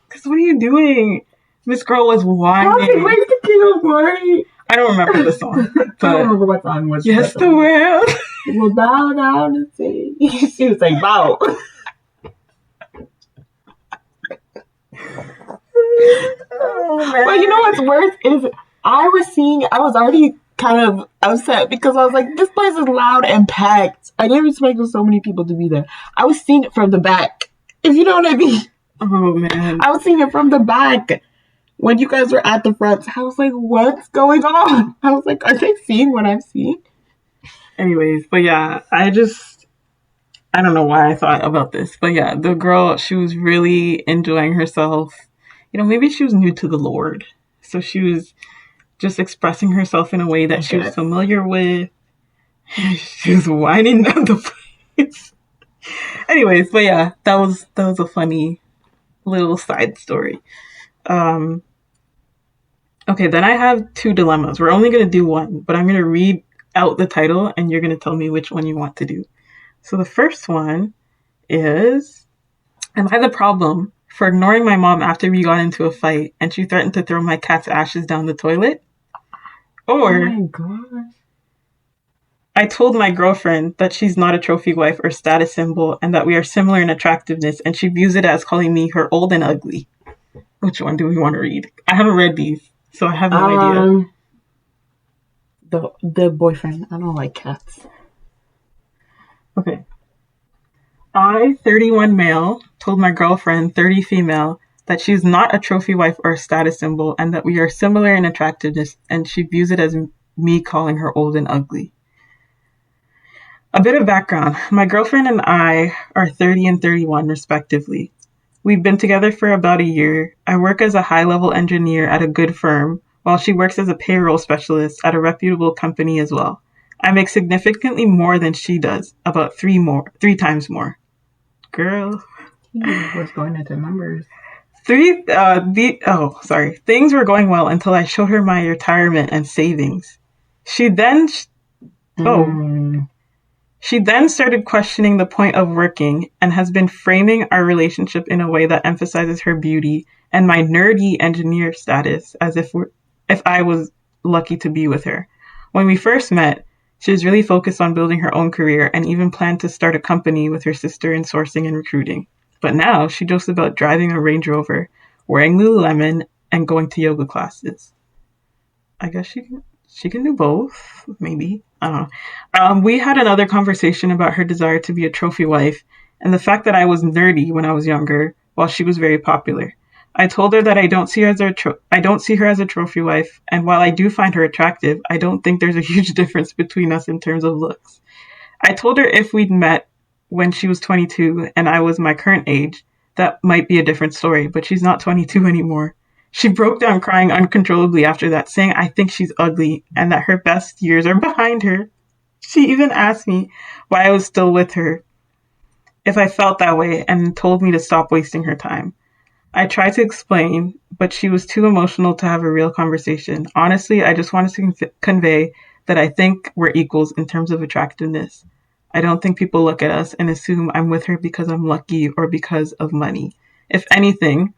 Because what are you doing? This girl was whining. Where's the King of Glory? I don't remember the song. But I don't remember what song was. Yes, the world will bow down and say. She was like, bow. Oh, man. But you know what's worse is I was already kind of upset because I was like, this place is loud and packed. I didn't expect so many people to be there. I was seeing it from the back, if you know what I mean. Oh, man. I was seeing it from the back when you guys were at the front. I was like, what's going on? I was like, are they seeing what I'm seeing? Anyways, but yeah, I don't know why I thought about this. But yeah, the girl, she was really enjoying herself. You know, maybe she was new to the Lord. So she was just expressing herself in a way that she was familiar with. She was whining down the place. Anyways, but yeah, that was a funny little side story. Okay, then I have two dilemmas. We're only going to do one, but I'm going to read out the title and you're going to tell me which one you want to do. So the first one is, am I the problem for ignoring my mom after we got into a fight and she threatened to throw my cat's ashes down the toilet? Or, oh my gosh. I told my girlfriend that she's not a trophy wife or status symbol and that we are similar in attractiveness and she views it as calling me her old and ugly. Which one do we want to read? I haven't read these, so I have no idea. The boyfriend. I don't like cats. Okay. I, 31 male, told my girlfriend, 30 female, that she's not a trophy wife or a status symbol and that we are similar in attractiveness and she views it as me calling her old and ugly. A bit of background. My girlfriend and I are 30 and 31 respectively. We've been together for about a year. I work as a high-level engineer at a good firm, while she works as a payroll specialist at a reputable company as well. I make significantly more than she does, about three times more. Girl. What's going into numbers? Things were going well until I showed her my retirement and savings. She then started questioning the point of working and has been framing our relationship in a way that emphasizes her beauty and my nerdy engineer status as if I was lucky to be with her. When we first met, she was really focused on building her own career and even planned to start a company with her sister in sourcing and recruiting. But now she jokes about driving a Range Rover, wearing Lululemon, and going to yoga classes. I guess she can do both, maybe. I don't know. We had another conversation about her desire to be a trophy wife and the fact that I was nerdy when I was younger, while she was very popular. I told her that I don't see her as a trophy wife, and while I do find her attractive, I don't think there's a huge difference between us in terms of looks. I told her if we'd met when she was 22 and I was my current age, that might be a different story, but she's not 22 anymore. She broke down crying uncontrollably after that, saying I think she's ugly and that her best years are behind her. She even asked me why I was still with her, if I felt that way, and told me to stop wasting her time. I tried to explain, but she was too emotional to have a real conversation. Honestly, I just wanted to convey that I think we're equals in terms of attractiveness. I don't think people look at us and assume I'm with her because I'm lucky or because of money. If anything,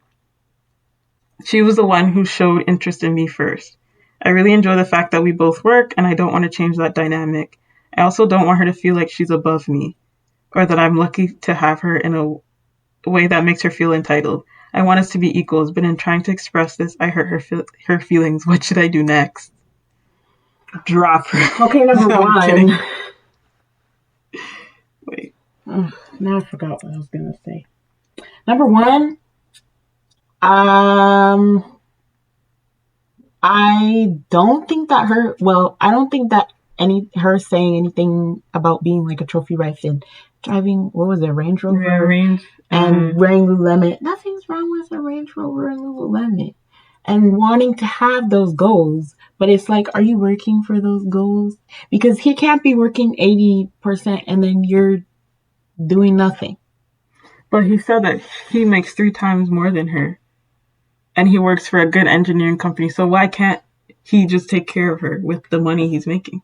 she was the one who showed interest in me first. I really enjoy the fact that we both work, and I don't want to change that dynamic. I also don't want her to feel like she's above me, or that I'm lucky to have her in a way that makes her feel entitled. I want us to be equals, but in trying to express this, I hurt her feelings. What should I do next? Drop her. Okay, number one. Wait. Oh, now I forgot what I was going to say. Number one, I don't think that her saying anything about being like a trophy wife and driving, what was it, Range Rover? Yeah, and wearing Lululemon. Nothing's wrong with a Range Rover and Lululemon. and wanting to have those goals. But it's like, are you working for those goals? Because he can't be working 80% and then you're doing nothing. But he said that he makes 3 times more than her. And he works for a good engineering company. So why can't he just take care of her with the money he's making?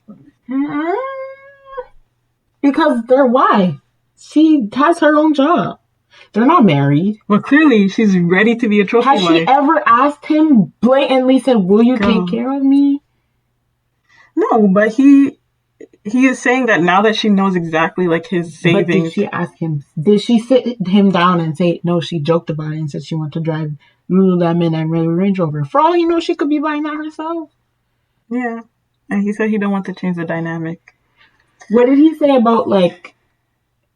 Mm-mm. Because they're wife. She has her own job. They're not married. Well, clearly she's ready to be a trophy Has wife. she ever asked him blatantly, said, will you take care of me? No, but he is saying that now that she knows exactly like his savings. But did she ask him? Did she sit him down and say no? She joked about it and said she wanted to drive Lululemon and Range Rover. For all you know, she could be buying that herself. Yeah, and he said he don't want to change the dynamic. What did he say about like?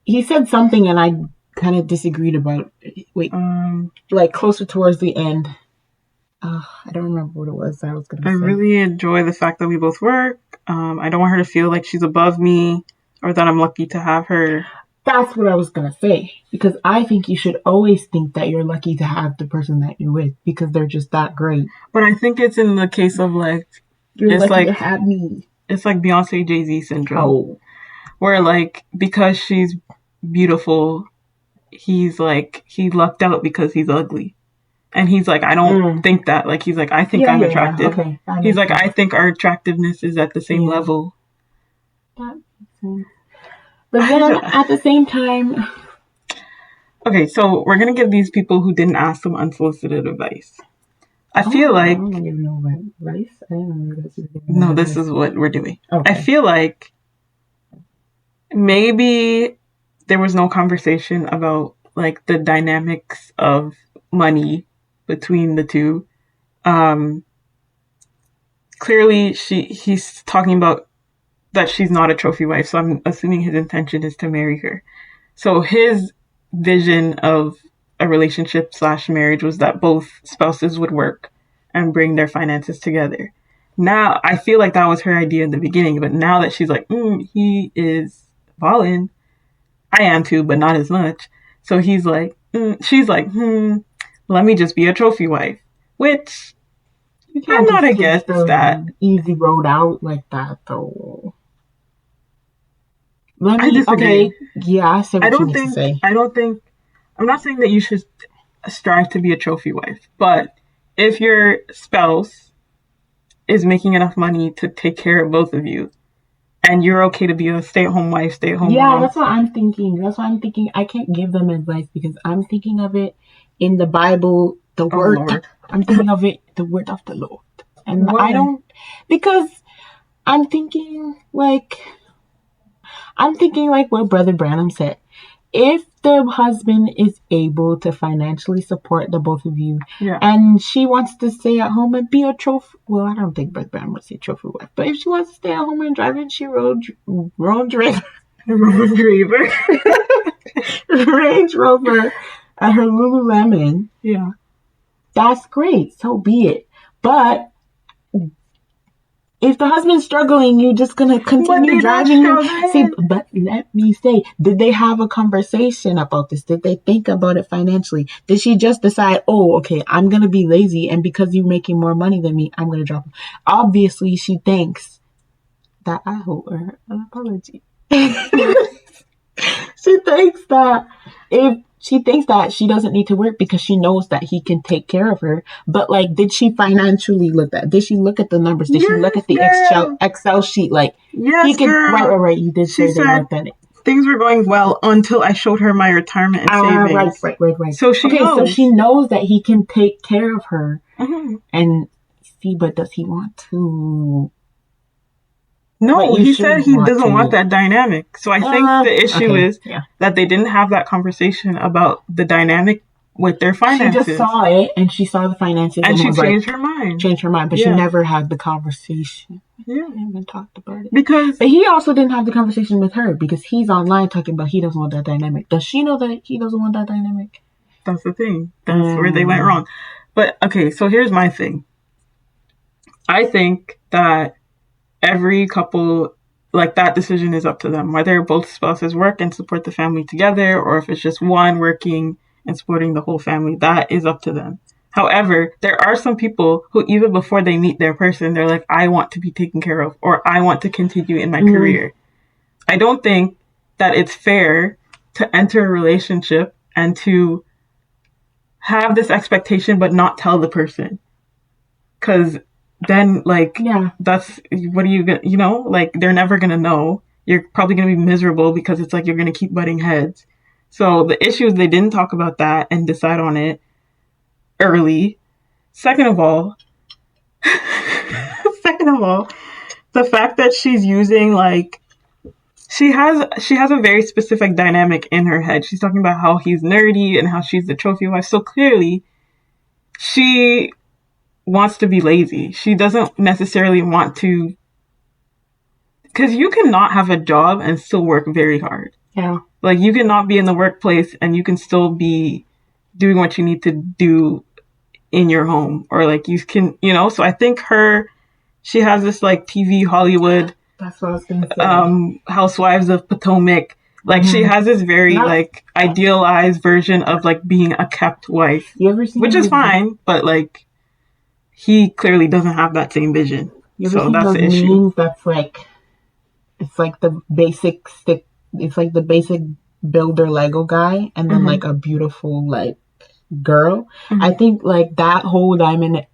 He said something and I kind of disagreed about. Wait, like closer towards the end. I don't remember what it was I was going to say. I really enjoy the fact that we both work. I don't want her to feel like she's above me or that I'm lucky to have her. That's what I was going to say. Because I think you should always think that you're lucky to have the person that you're with because they're just that great. But I think it's in the case of like, you're lucky to have me. It's like Beyonce Jay-Z syndrome. Oh. Where like, because she's beautiful, he's like, he lucked out because he's ugly. And he's like, I don't think that. Like, he's like, I think I'm attractive. Okay. He's like, I think our attractiveness is at the same level. That makes sense. But then at the same time... Okay, so we're going to give these people who didn't ask some unsolicited advice. I feel like... I don't give no advice. I don't know this is no, this is what we're doing. Okay. I feel like maybe there was no conversation about, like, the dynamics of money between the two. Clearly he's talking about that she's not a trophy wife, so I'm assuming his intention is to marry her. So his vision of a relationship / marriage was that both spouses would work and bring their finances together. Now I feel like that was her idea in the beginning, but now that she's like, he is balling, I am too, but not as much. So he's like, she's like, let me just be a trophy wife, which I'm not against that. Easy road out like that, though. I disagree. Okay, yeah, I see what you mean to say. I'm not saying that you should strive to be a trophy wife, but if your spouse is making enough money to take care of both of you, and you're okay to be a stay-at-home wife, stay-at-home mom. That's what I'm thinking. I can't give them advice because I'm thinking of it in the Bible, the word. Lord. I'm thinking of it, the word of the Lord. And why? Because I'm thinking like what Brother Branham said. If the husband is able to financially support the both of you, and she wants to stay at home and be a trophy, well, I don't think Brother Branham would say trophy wife, but if she wants to stay at home and drive, and she Range Rover at her Lululemon, that's great. So be it. But if the husband's struggling, you're just going to continue driving. See, but let me say, did they have a conversation about this? Did they think about it financially? Did she just decide, oh, okay, I'm going to be lazy, and because you're making more money than me, I'm going to drop him? Obviously, she thinks that I owe her an apology. She thinks that she doesn't need to work because she knows that he can take care of her. But like, did she financially look at? Did she look at the numbers? Did she look at the Excel sheet? Like, he can. Right. You did say they looked at it. Things were going well until I showed her my retirement and savings. Right. So she knows. So she knows that he can take care of her. Mm-hmm. And see, but does he want to? No, he said he doesn't want that dynamic. So I think the issue is that they didn't have that conversation about the dynamic with their finances. She just saw it, and she saw the finances, and she changed her mind. But she never had the conversation. Yeah, they haven't talked about it but he also didn't have the conversation with her because he's online talking about he doesn't want that dynamic. Does she know that he doesn't want that dynamic? That's the thing. That's where they went wrong. But okay, so here's my thing. I think that every couple, like, that decision is up to them. Whether both spouses work and support the family together, or if it's just one working and supporting the whole family, that is up to them. However, there are some people who, even before they meet their person, they're like, I want to be taken care of, or I want to continue in my career. I don't think that it's fair to enter a relationship and to have this expectation but not tell the person. Because then, like, that's, what are you gonna, like, they're never gonna know. You're probably gonna be miserable because it's like you're gonna keep butting heads. So the issue is they didn't talk about that and decide on it early. Second of all, the fact that she's using, like, she has a very specific dynamic in her head. She's talking about how he's nerdy and how she's the trophy wife. So clearly, she wants to be lazy. She doesn't necessarily want to, because you cannot have a job and still work very hard. Yeah. Like, you cannot be in the workplace and you can still be doing what you need to do in your home, or like you can, so I think she has this like TV Hollywood, that's what I was gonna say, Housewives of Potomac, like she has this very like idealized version of like being a kept wife, which is fine, but like he clearly doesn't have that same vision. So that's the issue. That's like, it's like the basic stick, it's like the basic builder Lego guy, and then like a beautiful like girl. I think like that whole dynamic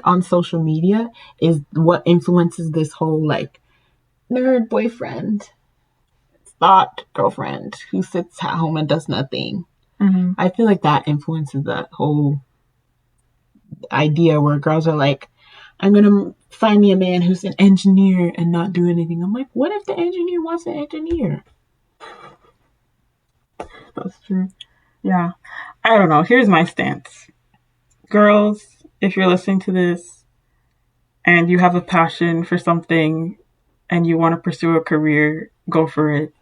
on social media is what influences this whole like nerd boyfriend, thought girlfriend who sits at home and does nothing. I feel like that influences that whole idea where girls are like, I'm gonna find me a man who's an engineer and not do anything. I'm like, what if the engineer wants an engineer? That's true. Yeah. I don't know. Here's my stance. Girls, if you're listening to this and you have a passion for something and you want to pursue a career, go for it.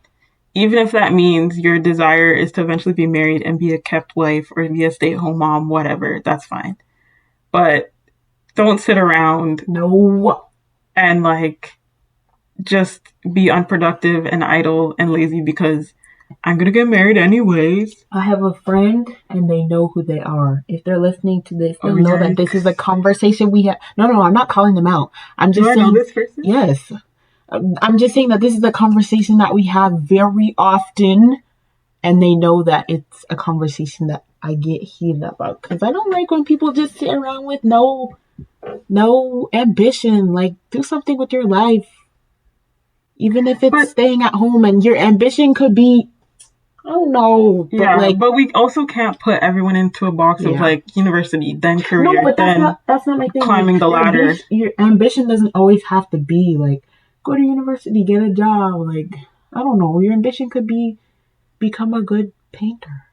Even if that means your desire is to eventually be married and be a kept wife or be a stay-at-home mom, whatever, that's fine. But don't sit around and like just be unproductive and idle and lazy because I'm going to get married anyways. I have a friend and they know who they are. If they're listening to this, they'll know that this is a conversation we have. No, I'm not calling them out. I'm just saying. Do I know this person? Yes. I'm just saying that this is a conversation that we have very often, and they know that it's a conversation that I get heated about. Because I don't like when people just sit around with no ambition. Like, do something with your life. Even if it's staying at home, and your ambition could be, I don't know. But we also can't put everyone into a box of like university, then career, that's not my thing. Climbing the ladder. Your ambition doesn't always have to be like, go to university, get a job. Like, I don't know. Your ambition could be become a good painter.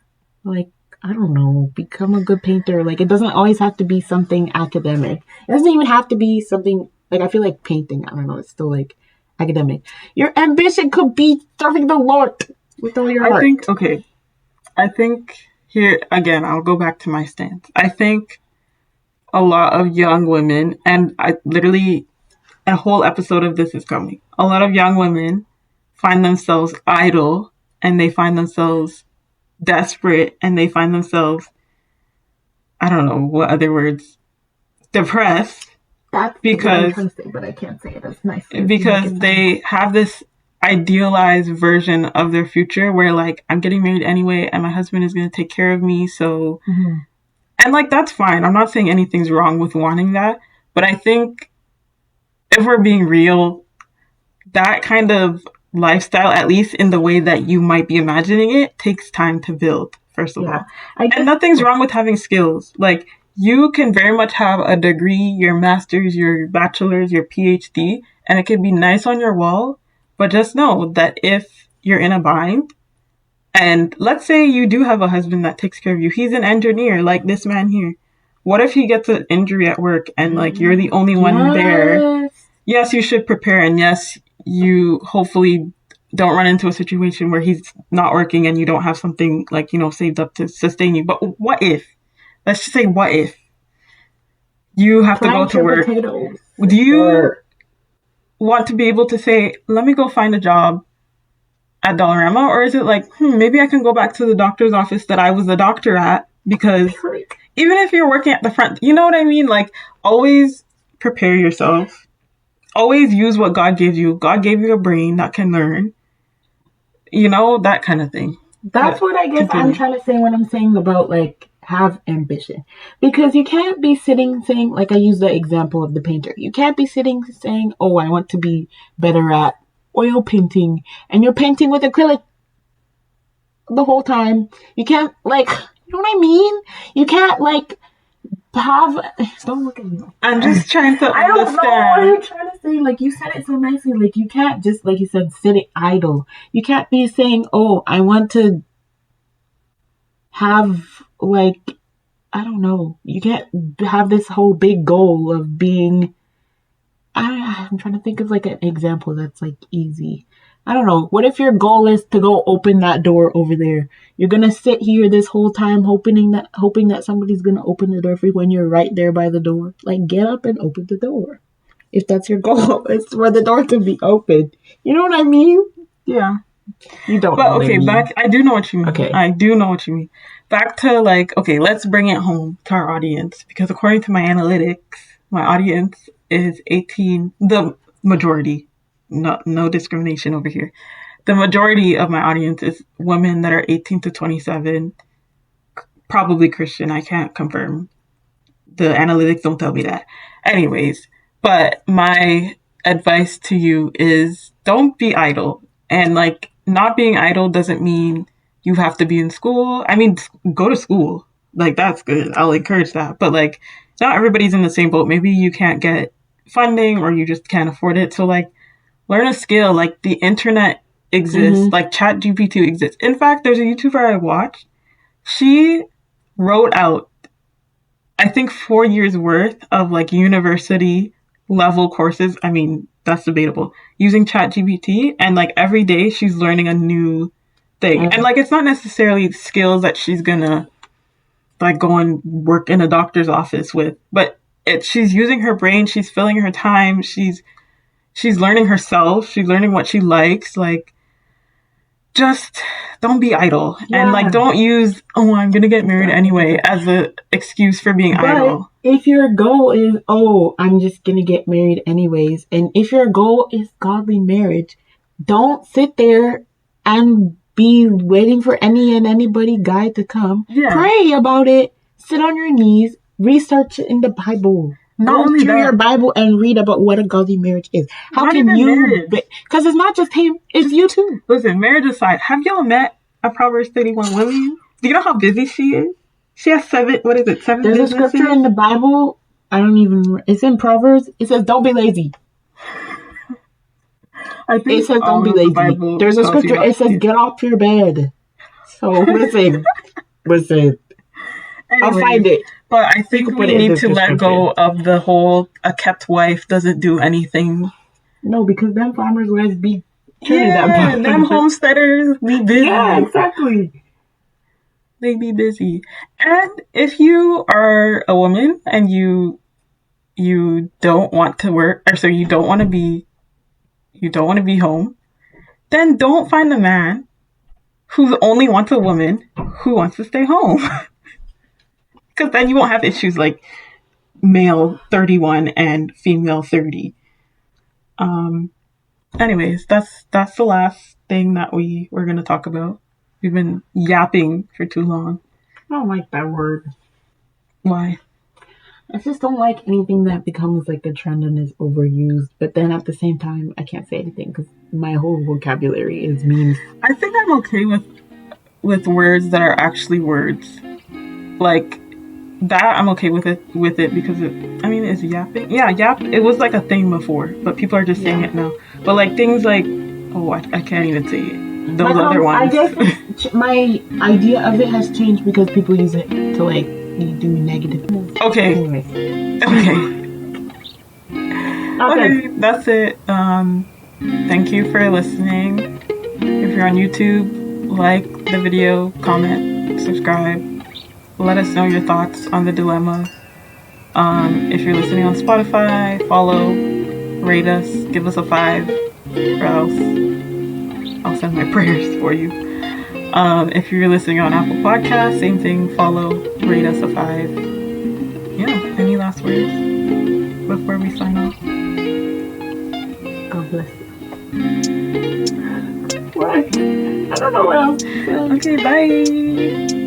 Like, I don't know, become a good painter. Like, it doesn't always have to be something academic. It doesn't even have to be something, like, I feel like painting, I don't know, it's still like academic. Your ambition could be serving the Lord with all your heart. I think here, again, I'll go back to my stance. I think a lot of young women, and I literally, a whole episode of this is coming. A lot of young women find themselves idle, and they find themselves desperate, and they find themselves, I don't know what other words, depressed. That's because what I'm trying to say, but I can't say it as nicely. Because they have this idealized version of their future where like, I'm getting married anyway, and my husband is going to take care of me. So, and like, that's fine. I'm not saying anything's wrong with wanting that, but I think if we're being real, that kind of lifestyle, at least in the way that you might be imagining it, takes time to build, first of all. And nothing's wrong with having skills. Like, you can very much have a degree, your master's, your bachelor's, your PhD, and it can be nice on your wall. But just know that if you're in a bind, and let's say you do have a husband that takes care of you, he's an engineer like this man here. What if he gets an injury at work and like you're the only one there? Yes, you should prepare, and yes, you hopefully don't run into a situation where he's not working and you don't have something like, saved up to sustain you. But what if? Let's just say, what if you have to go to work? Do you want to be able to say, let me go find a job at Dollarama? Or is it like, maybe I can go back to the doctor's office that I was a doctor at because even if you're working at the front, you know what I mean? Like, always prepare yourself. Always use what God gives you. God gave you a brain that can learn. You know, that kind of thing. That's what I guess I'm trying to say when I'm saying about, like, have ambition. Because you can't be sitting saying, like, I use the example of the painter. You can't be sitting saying, oh, I want to be better at oil painting. And you're painting with acrylic the whole time. You can't, like, you know what I mean? You can't, like, don't look at me. I'm just trying to understand. I don't know what you're trying to say. Like, you said it so nicely. Like, you can't just, like you said, sit idle. You can't be saying, oh, I want to have, like, I don't know. You can't have this whole big goal of being, I'm trying to think of, like, an example that's, like, easy. I don't know. What if your goal is to go open that door over there? You're gonna sit here this whole time hoping that somebody's gonna open the door for you when you're right there by the door. Like, get up and open the door. If that's your goal, it's for the door to be opened. You know what I mean? Yeah. You don't. But okay, I do know what you mean. Okay. I do know what you mean. Back to, like, okay, let's bring it home to our audience, because according to my analytics, my audience is 18. The majority. No discrimination over here. The majority of my audience is women that are 18 to 27, probably Christian. I can't confirm. The analytics don't tell me that. Anyways, but my advice to you is don't be idle. And, like, not being idle doesn't mean you have to be in school. I mean, go to school. Like, that's good. I'll encourage that. But, like, not everybody's in the same boat. Maybe you can't get funding or you just can't afford it. So, like, learn a skill. Like, the internet exists. Like, ChatGPT exists. In fact, there's a YouTuber I watched. She wrote out, I think, 4 years worth of, like, university level courses. I mean, that's debatable. Using ChatGPT, and, like, every day she's learning a new thing. And, like, it's not necessarily skills that she's gonna, like, go and work in a doctor's office with, but she's using her brain. She's filling her time. She's learning herself. She's learning what she likes. Like, just don't be idle. Yeah. And, like, don't use, oh, I'm going to get married anyway as an excuse for being idle. If your goal is, oh, I'm just going to get married anyways, and if your goal is godly marriage, don't sit there and be waiting for anybody guy to come. Yeah. Pray about it. Sit on your knees. Research it in the Bible. Go through your Bible and read about what a godly marriage is. How can you? Because it's not just him; it's you too. Listen, marriage aside, have y'all met a Proverbs 31 woman? Do you know how busy she is? She has 7. What is it? 7. There's a scripture in the Bible. I don't even. It's in Proverbs. It says, "Don't be lazy." I think it says, "Don't be lazy." There's a scripture. It says, "Get off your bed." So listen. Anyway, I'll find it. But I think we need to let go of the whole a kept wife doesn't do anything. No, because them farmers' wives be them homesteaders be busy. Yeah, exactly. They be busy. And if you are a woman and you don't want to work, or so you don't want to be home, then don't find a man who only wants a woman who wants to stay home. Because then you won't have issues like male 31 and female 30. Anyways, that's the last thing that we were going to talk about. We've been yapping for too long. I don't like that word. Why? I just don't like anything that becomes like a trend and is overused. But then at the same time, I can't say anything because my whole vocabulary is memes. I think I'm okay with words that are actually words. Like, that I'm okay with it because it's yapping. Yeah, yap. It was like a thing before, but people are just saying it now. But like things like, oh, I can't even say it. Those other ones. I guess my idea of it has changed because people use it to like do negative. Okay. Anyway. Okay, that's it. Thank you for listening. If you're on YouTube, like the video, comment, subscribe. Let us know your thoughts on the dilemma. If you're listening on Spotify, follow, rate us, give us a 5, or else I'll send my prayers for you. If you're listening on Apple Podcasts, same thing. Follow, rate us a 5. Yeah. Any last words before we sign off? God bless you. Why? I don't know what else to say. Okay, bye.